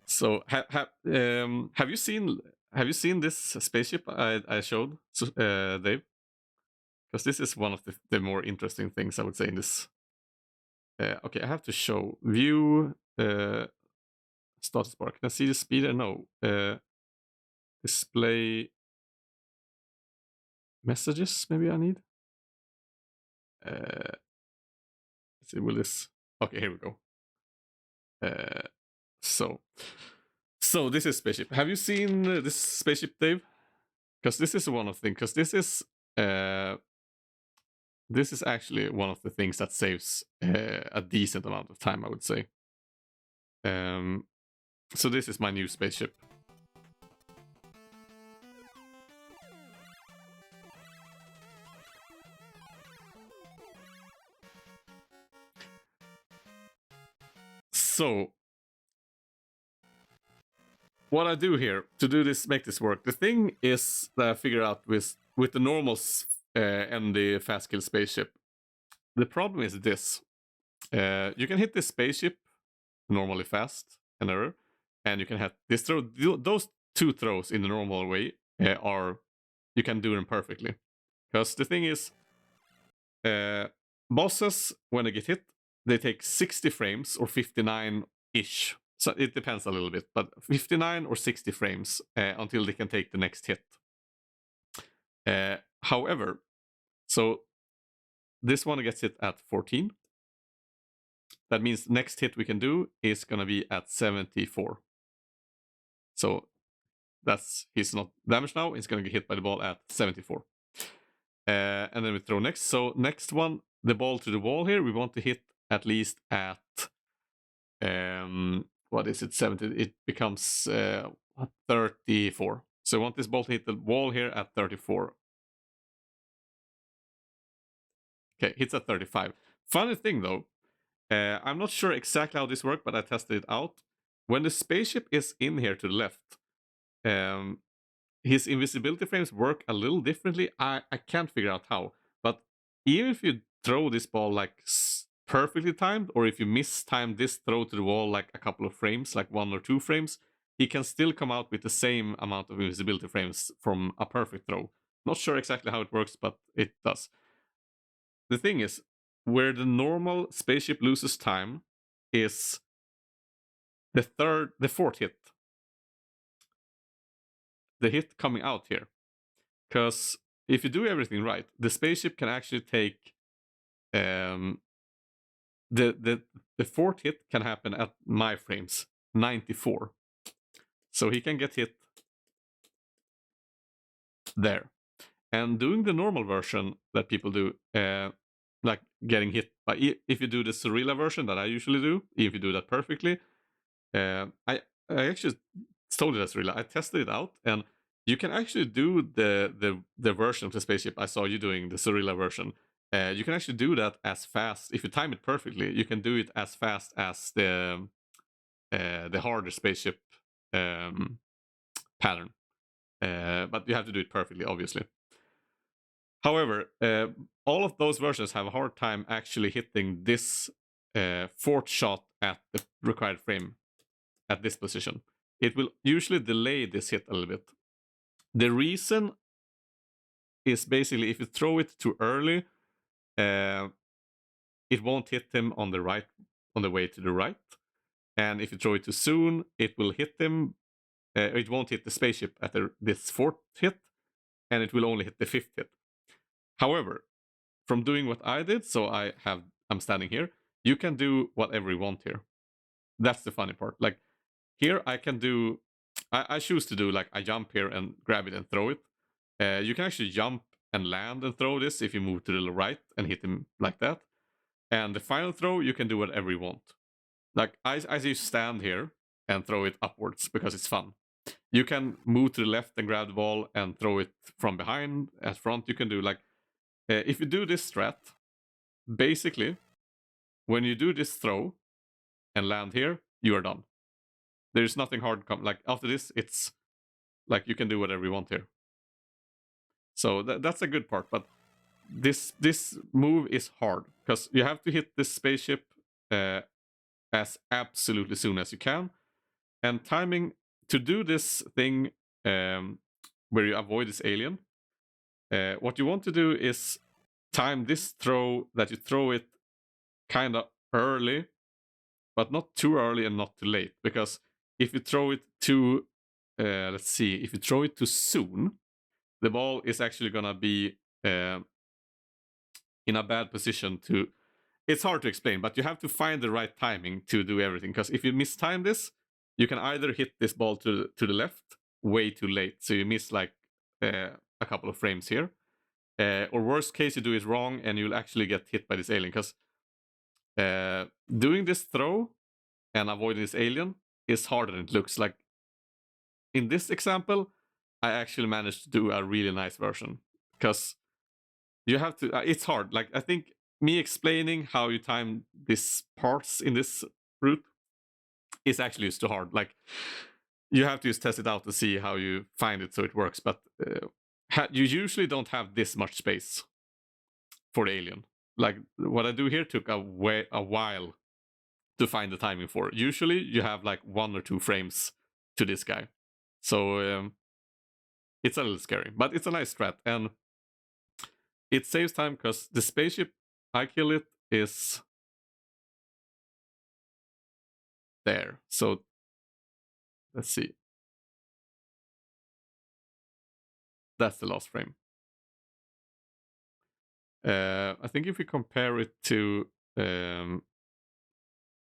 So have you seen this spaceship I showed, Dave? Because this is one of the more interesting things I would say in this. Okay, I have to show view status bar. Can I see the speed? No. Display messages. Maybe I need. Let's see. Will this? Okay, here we go. So this is spaceship. Have you seen this spaceship, Dave? Because this is one of the things. Because this is actually one of the things that saves a decent amount of time, I would say. So this is my new spaceship. So what I do here to do this, make this work, the thing is that I figure out with the normal and the fast kill spaceship. The problem is this: you can hit this spaceship normally fast and error, and you can hit this throw. Those two throws in the normal way are you can do them perfectly. Because the thing is, bosses when they get hit, they take 60 frames or 59-ish. So it depends a little bit, but 59 or 60 frames until they can take the next hit. However, so this one gets hit at 14. That means next hit we can do is going to be at 74. So he's not damaged now. He's going to get hit by the ball at 74. And then we throw next. So next one, the ball to the wall here, we want to hit at least at what is it, 70? It becomes 34. So I want this ball to hit the wall here at 34. Okay, hits at 35. Funny thing though, I'm not sure exactly how this works, but I tested it out. When the spaceship is in here to the left, his invisibility frames work a little differently. I can't figure out how. But even if you throw this ball like perfectly timed, or if you mistime this throw to the wall like a couple of frames, like 1 or 2 frames, he can still come out with the same amount of invisibility frames from a perfect throw. Not sure exactly how it works, but it does. The thing is, where the normal spaceship loses time is the fourth hit. The hit coming out here. Because if you do everything right, the spaceship can actually take the fourth hit can happen at my frames 94. So he can get hit there. And doing the normal version that people do, like getting hit by, if you do the Surreal version that I usually do, if you do that perfectly, I actually told you that's real. I tested it out, and you can actually do the version of the spaceship I saw you doing, the Surreal version. You can actually do that as fast if you time it perfectly. You can do it as fast as the harder spaceship pattern, but you have to do it perfectly, obviously. However, all of those versions have a hard time actually hitting this fourth shot at the required frame at this position. It will usually delay this hit a little bit. The reason is basically if you throw it too early, it won't hit him on the way to the right. And if you throw it too soon, it will hit him. It won't hit the spaceship at this fourth hit, and it will only hit the fifth hit. However, from doing what I did, so I'm standing here, you can do whatever you want here. That's the funny part. Like, here I can do, I choose to do like I jump here and grab it and throw it. You can actually jump and land and throw this if you move to the right and hit him like that. And the final throw, you can do whatever you want. Like I see you stand here and throw it upwards because it's fun. You can move to the left and grab the ball and throw it from behind at front. You can do like, if you do this strat, basically, when you do this throw and land here, you are done. There's nothing hard. Like after this, it's like you can do whatever you want here. So that's a good part. But this move is hard because you have to hit this spaceship as absolutely soon as you can, and timing to do this thing where you avoid this alien. What you want to do is time this throw that you throw it kind of early, but not too early and not too late. Because if you throw it too, let's see, if you throw it too soon, the ball is actually gonna be in a bad position to. It's hard to explain, but you have to find the right timing to do everything. Because if you mistime this, you can either hit this ball to the left way too late, so you miss like a couple of frames here, or worst case, you do it wrong and you'll actually get hit by this alien. Because doing this throw and avoiding this alien is harder than it looks. Like in this example, I actually managed to do a really nice version because you have to. It's hard. Like I think me explaining how you time these parts in this route is actually just too hard. Like you have to just test it out to see how you find it so it works. But you usually don't have this much space for the alien. Like what I do here took a while to find the timing for. Usually you have like 1 or 2 frames to this guy. So it's a little scary, but it's a nice strat. And it saves time because the spaceship I kill it is there. So let's see. That's the last frame. I think if we compare it to the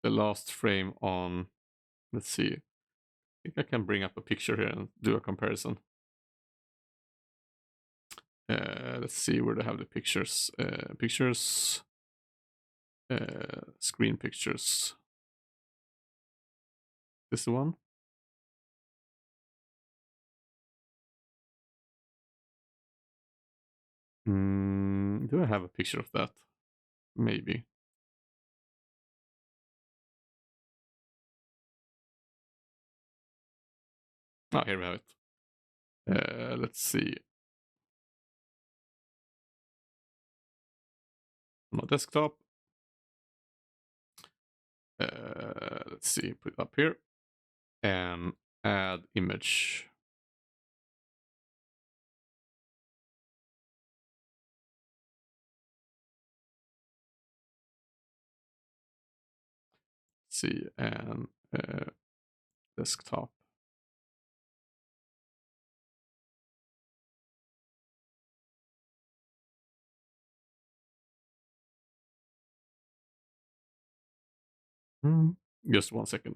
last frame on, let's see. I think I can bring up a picture here and do a comparison. Let's see where they have the pictures. Pictures. Screen pictures. This the one? Do I have a picture of that? Maybe. Oh, here we have it. Let's see. On my desktop. Let's see, put it up here. And add image. Let's see, and desktop. Just 1 second.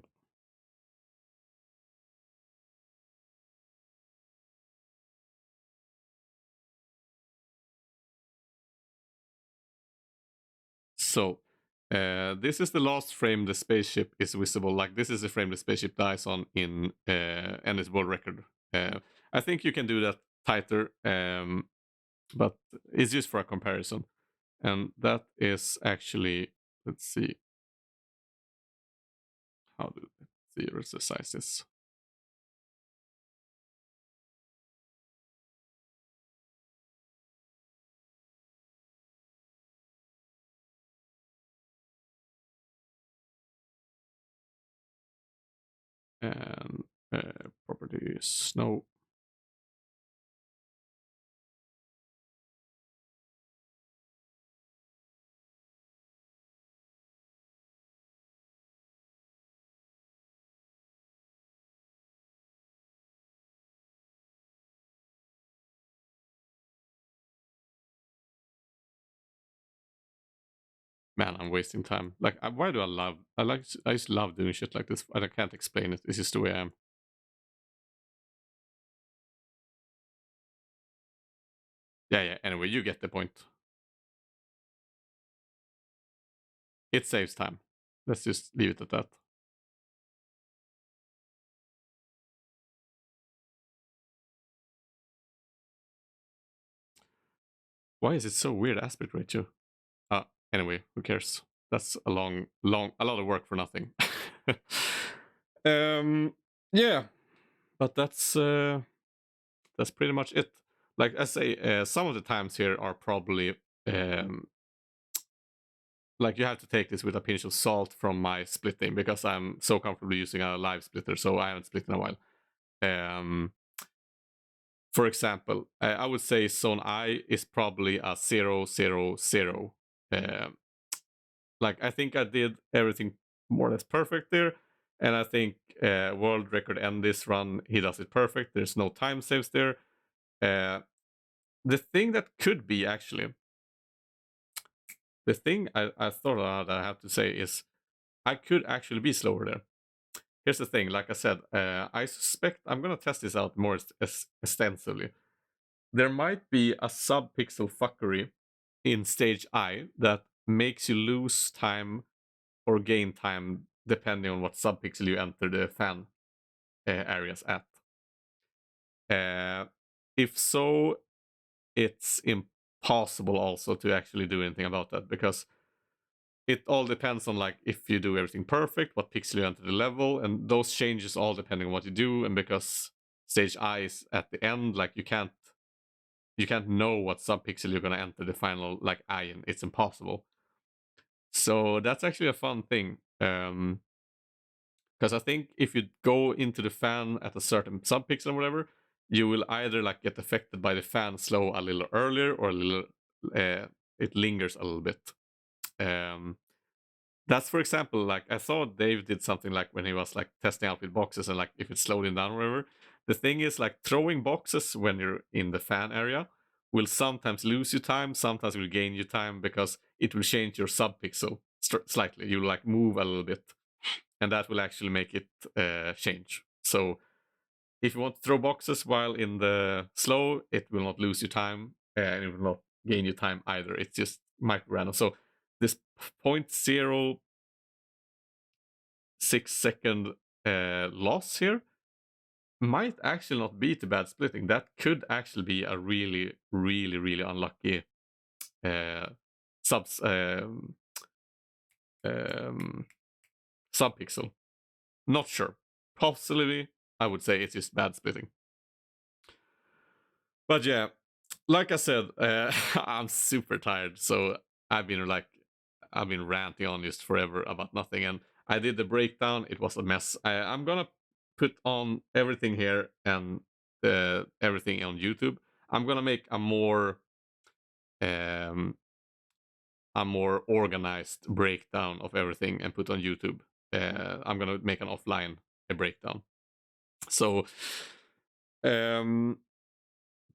So, this is the last frame the spaceship is visible. Like this is the frame the spaceship dies on in and it's world record. I think you can do that tighter, but it's just for a comparison. And that is actually, let's see, how do let's see where's the sizes. And properties, no. Man, I'm wasting time. Like, why do I just love doing shit like this. I can't explain it. It's just the way I am. Yeah. Anyway, you get the point. It saves time. Let's just leave it at that. Why is it so weird aspect ratio? Anyway, who cares? That's a a lot of work for nothing. Yeah, but that's pretty much it. Like I say, some of the times here are probably um, like you have to take this with a pinch of salt from my splitting because I'm so comfortable using a live splitter, so I haven't split in a while. For example, I would say zone I is probably a 0, 0, 0. Like I think I did everything more or less perfect there, and I think world record end this run he does it perfect. There's no time saves there. The thing that could be actually the thing I thought that I have to say is I could actually be slower there. Here's the thing, like I said, I suspect I'm gonna test this out more extensively. There might be a sub-pixel fuckery in stage I that makes you lose time or gain time depending on what sub-pixel you enter the fan areas at. If so, it's impossible also to actually do anything about that because it all depends on like if you do everything perfect, what pixel you enter the level, and those changes all depending on what you do. And because stage I is at the end, like you can't know what subpixel you're gonna enter the final like I in. It's impossible. So that's actually a fun thing. Because I think if you go into the fan at a certain subpixel or whatever, you will either like get affected by the fan slow a little earlier or a little it lingers a little bit. That's for example, like I saw Dave did something like when he was like testing out with boxes and like if it slowed him down or whatever. The thing is like throwing boxes when you're in the fan area will sometimes lose you time, sometimes will gain you time because it will change your subpixel slightly. You'll like move a little bit, and that will actually make it change. So if you want to throw boxes while in the slow, it will not lose you time and it will not gain you time either. It's just micro random. So this 0.06 second loss here might actually not be too bad splitting. That could actually be a really, really, really unlucky uh, subs subpixel. Not sure. Possibly, I would say it's just bad splitting. But yeah, like I said, I'm super tired, so I've been ranting on just forever about nothing, and I did the breakdown. It was a mess. I'm gonna put on everything here and everything on YouTube. I'm gonna make um, a more organized breakdown of everything and put on YouTube. I'm gonna make an offline breakdown. So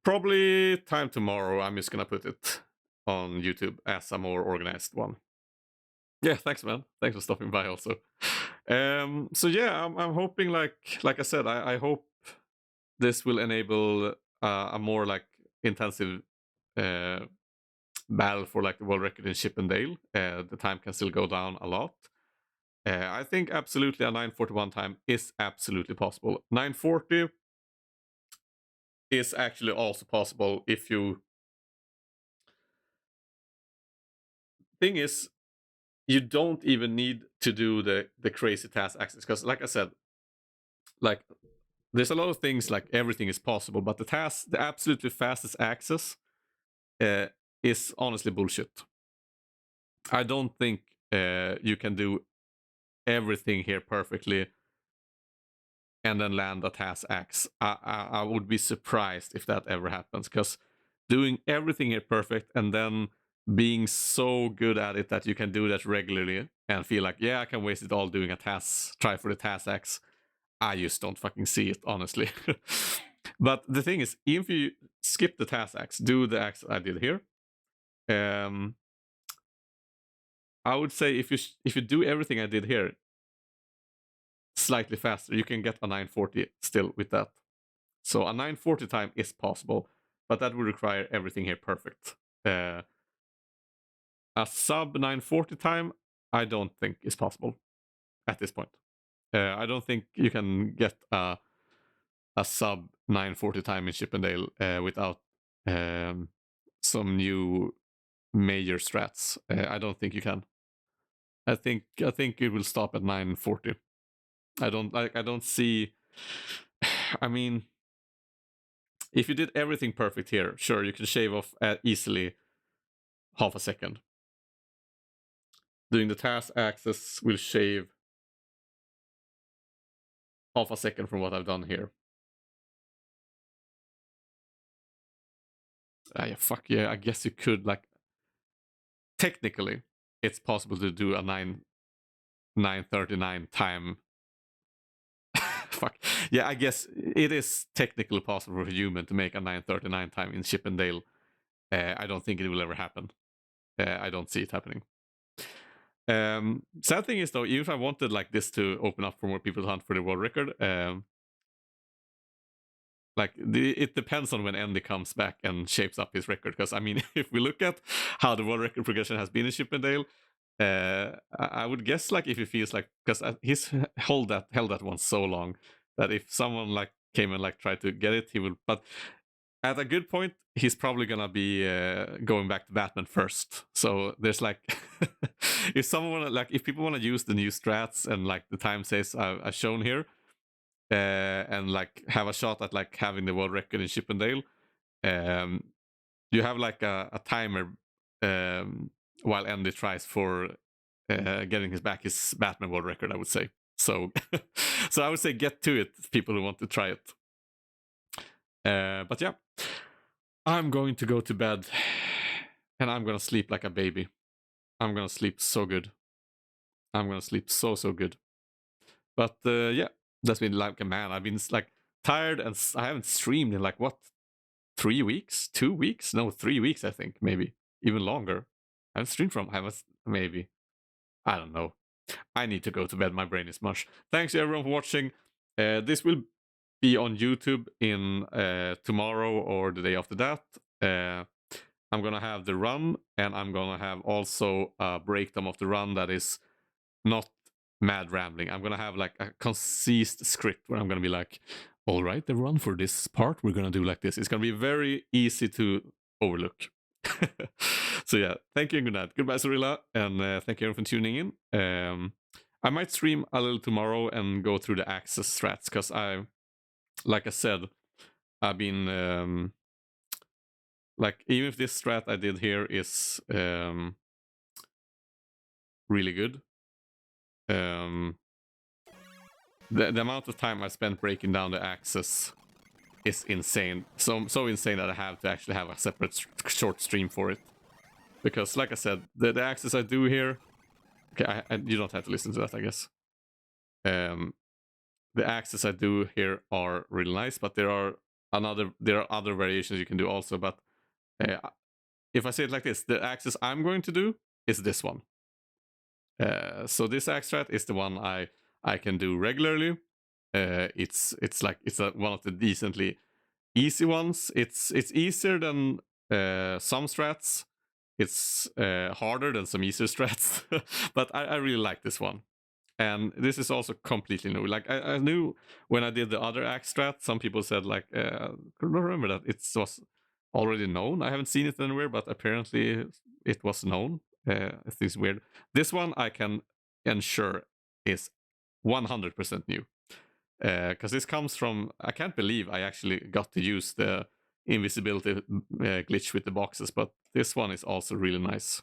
probably time tomorrow. I'm just gonna put it on YouTube as a more organized one. Yeah, thanks, man. Thanks for stopping by, also. So yeah, I'm hoping like I said, I hope this will enable a more like intensive battle for like the world record in Chip and Dale. The time can still go down a lot. I think absolutely a 941 time is absolutely possible. 940 is actually also possible if you. Thing is, you don't even need to do the crazy task access because, like I said, like there's a lot of things like everything is possible, but the absolutely fastest access is honestly bullshit. I don't think you can do everything here perfectly and then land a task X. I would be surprised if that ever happens because doing everything here perfect and then being so good at it that you can do that regularly and feel like, yeah, I can waste it all doing a task, try for the task X. I just don't fucking see it, honestly. But the thing is, if you skip the task X, do the X I did here, I would say if you do everything I did here slightly faster, you can get a 940 still with that. So a 940 time is possible, but that would require everything here perfect. A sub 940 time, I don't think is possible at this point. I don't think you can get a sub 940 time in Chippendale without some new major strats. I don't think you can. I think it will stop at 940. I don't see. I mean, if you did everything perfect here, sure, you can shave off easily half a second. Doing the task access will shave half a second from what I've done here. Yeah, fuck yeah, I guess you could, like, technically, it's possible to do a 939 time. Fuck. Yeah, I guess it is technically possible for a human to make a 939 time in Chippendale. I don't think it will ever happen. I don't see it happening. Sad thing is though, even if I wanted like this to open up for more people to hunt for the world record, like it depends on when Andy comes back and shapes up his record. Because I mean, if we look at how the world record progression has been in Chippendale, I would guess like if he feels like, because he's held that one so long that if someone like came and like tried to get it, he will. But at a good point, he's probably gonna be going back to Batman first. So there's like, if someone wanna, like, if people want to use the new strats and like the time saves I've shown here, and like have a shot at like having the world record in Chippendale, you have like a timer while Andy tries for getting his Batman world record, I would say. So, so I would say get to it, people who want to try it. But yeah, I'm going to go to bed and I'm gonna sleep like a baby. I'm gonna sleep so good. I'm gonna sleep so good. But yeah, that's been like a man. I've been like tired and I haven't streamed in like what, 3 weeks, 2 weeks? No, 3 weeks. I think maybe even longer. I haven't streamed from. Maybe. I don't know. I need to go to bed. My brain is mush. Thanks everyone for watching. This will be on YouTube in tomorrow or the day after that. I'm gonna have the run, and I'm gonna have also a breakdown of the run that is not mad rambling. I'm gonna have like a concise script where I'm gonna be like, all right, the run for this part we're gonna do like this. It's gonna be very easy to overlook. So yeah, thank you and good night. Goodbye, Sorilla, and thank you everyone for tuning in. I might stream a little tomorrow and go through the access strats, because like I said, I've been like, even if this strat I did here is really good, the amount of time I spent breaking down the access is insane. So insane that I have to actually have a separate short stream for it. Because like I said, the access I do here, okay, you don't have to listen to that, I guess. The access I do here are really nice, but there are other variations you can do also. But if I say it like this, the access I'm going to do is this one. So this extract is the one I can do regularly. It's one of the decently easy ones. It's easier than some strats. It's harder than some easier strats, but I really like this one. And this is also completely new. Like I knew when I did the other axe strat, some people said like, couldn't remember that it was already known. I haven't seen it anywhere, but apparently it was known. It's weird. This one I can ensure is 100% new. Because this comes from, I can't believe I actually got to use the invisibility glitch with the boxes, but this one is also really nice.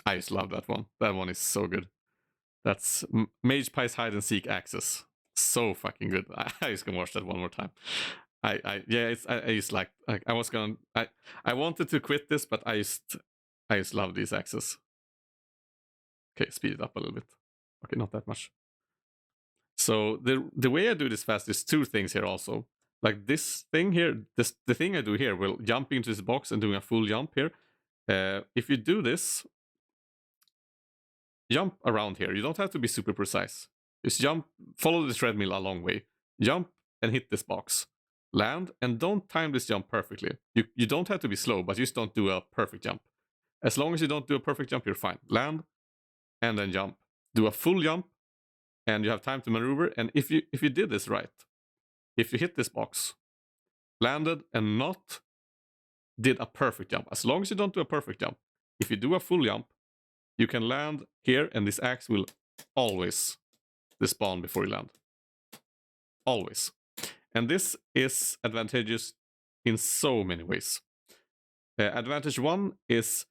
I just love that one. That one is so good. That's MagePie's hide and seek access. So fucking good. I just can watch that one more time. I just like I was gonna I wanted to quit this, but I just love these access. Okay, speed it up a little bit. Okay, not that much. So the way I do this fast is two things here also. Like this thing here, the thing I do here, will jump into this box and doing a full jump here. If you do this, jump around here. You don't have to be super precise. Just jump, follow the treadmill a long way. Jump and hit this box. Land, and don't time this jump perfectly. You don't have to be slow, but just don't do a perfect jump. As long as you don't do a perfect jump, you're fine. Land, and then jump. Do a full jump, and you have time to maneuver. And if you did this right, if you hit this box, landed, and not did a perfect jump, as long as you don't do a perfect jump, if you do a full jump, you can land here, and this axe will always despawn before you land. Always. And this is advantageous in so many ways. Advantage 1 is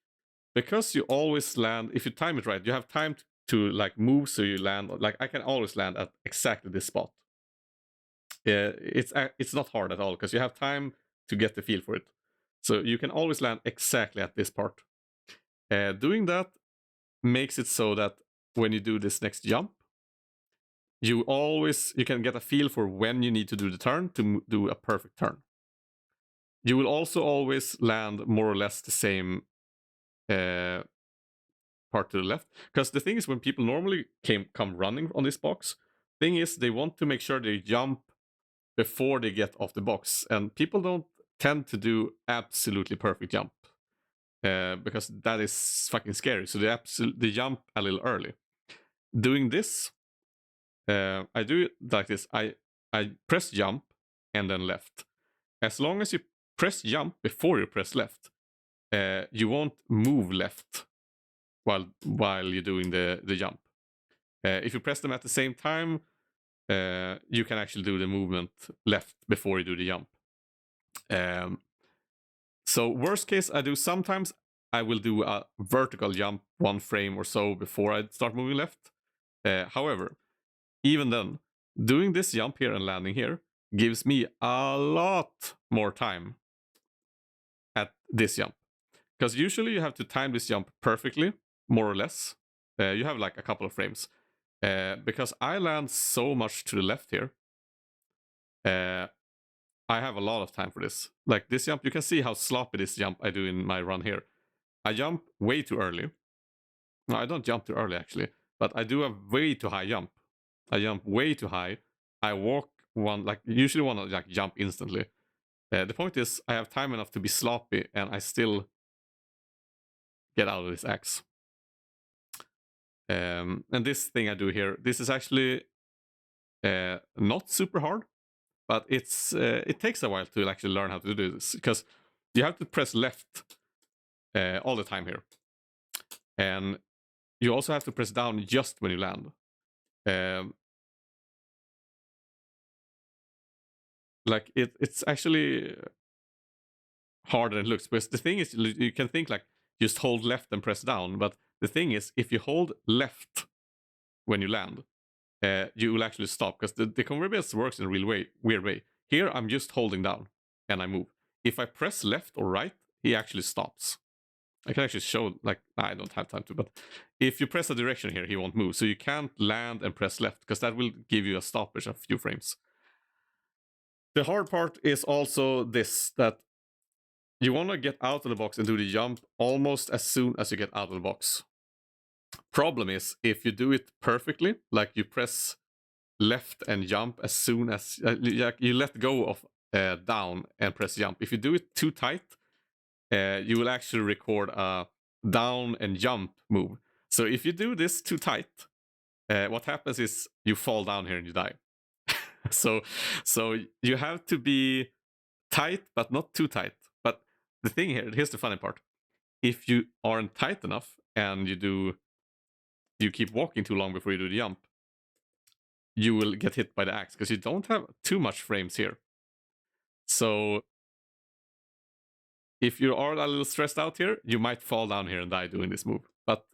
because you always land, if you time it right, you have time to like move, so you land, like I can always land at exactly this spot. It's not hard at all, because you have time to get the feel for it. So you can always land exactly at this part. Doing that makes it so that when you do this next jump, you can get a feel for when you need to do the turn to do a perfect turn. You will also always land more or less the same part to the left. Because the thing is, when people normally come running on this box, thing is they want to make sure they jump before they get off the box. And people don't tend to do absolutely perfect jump. Because that is fucking scary. So they jump a little early. Doing this, I do it like this. I press jump and then left. As long as you press jump before you press left, you won't move left while you're doing the jump. If you press them at the same time, you can actually do the movement left before you do the jump. So worst case, sometimes I will do a vertical jump 1 frame or so before I start moving left. However, even then, doing this jump here and landing here gives me a lot more time at this jump. Because usually you have to time this jump perfectly, more or less. You have like a couple of frames. Because I land so much to the left here, I have a lot of time for this. Like this jump, you can see how sloppy this jump I do in my run here. I jump way too early. No, I don't jump too early actually, but I do a way too high jump. I jump way too high. I walk usually want to like jump instantly. The point is, I have time enough to be sloppy, and I still get out of this axe. And this thing I do here, this is actually not super hard, but it takes a while to actually learn how to do this, because you have to press left all the time here, and you also have to press down just when you land. Like it's actually harder than it looks, because the thing is, you can think like just hold left and press down, but the thing is, if you hold left when you land, you will actually stop, because the conveyor belt works in a real weird way. Here I'm just holding down and I move. If I press left or right, he actually stops. I can actually show, like, I don't have time to, but if you press a direction here, he won't move. So you can't land and press left, because that will give you a stoppage of a few frames. The hard part is also this, that you want to get out of the box and do the jump almost as soon as you get out of the box. Problem is, if you do it perfectly, like you press left and jump as soon as you let go of down and press jump. If you do it too tight, you will actually record a down and jump move. So if you do this too tight, what happens is you fall down here and you die. so you have to be tight, but not too tight. But the thing here's the funny part. If you aren't tight enough and you keep walking too long before you do the jump, you will get hit by the axe, because you don't have too much frames here. So if you are a little stressed out here, you might fall down here and die doing this move. But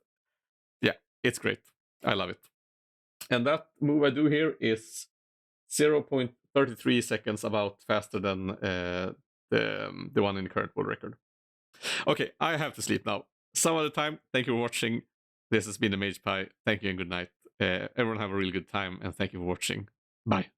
yeah, it's great. I love it. And that move I do here is 0.33 seconds about faster than the one in the current world record. Okay, I have to sleep now. Some other time, thank you for watching. This has been TheMagePie. Thank you and good night. Everyone have a really good time, and thank you for watching. Bye.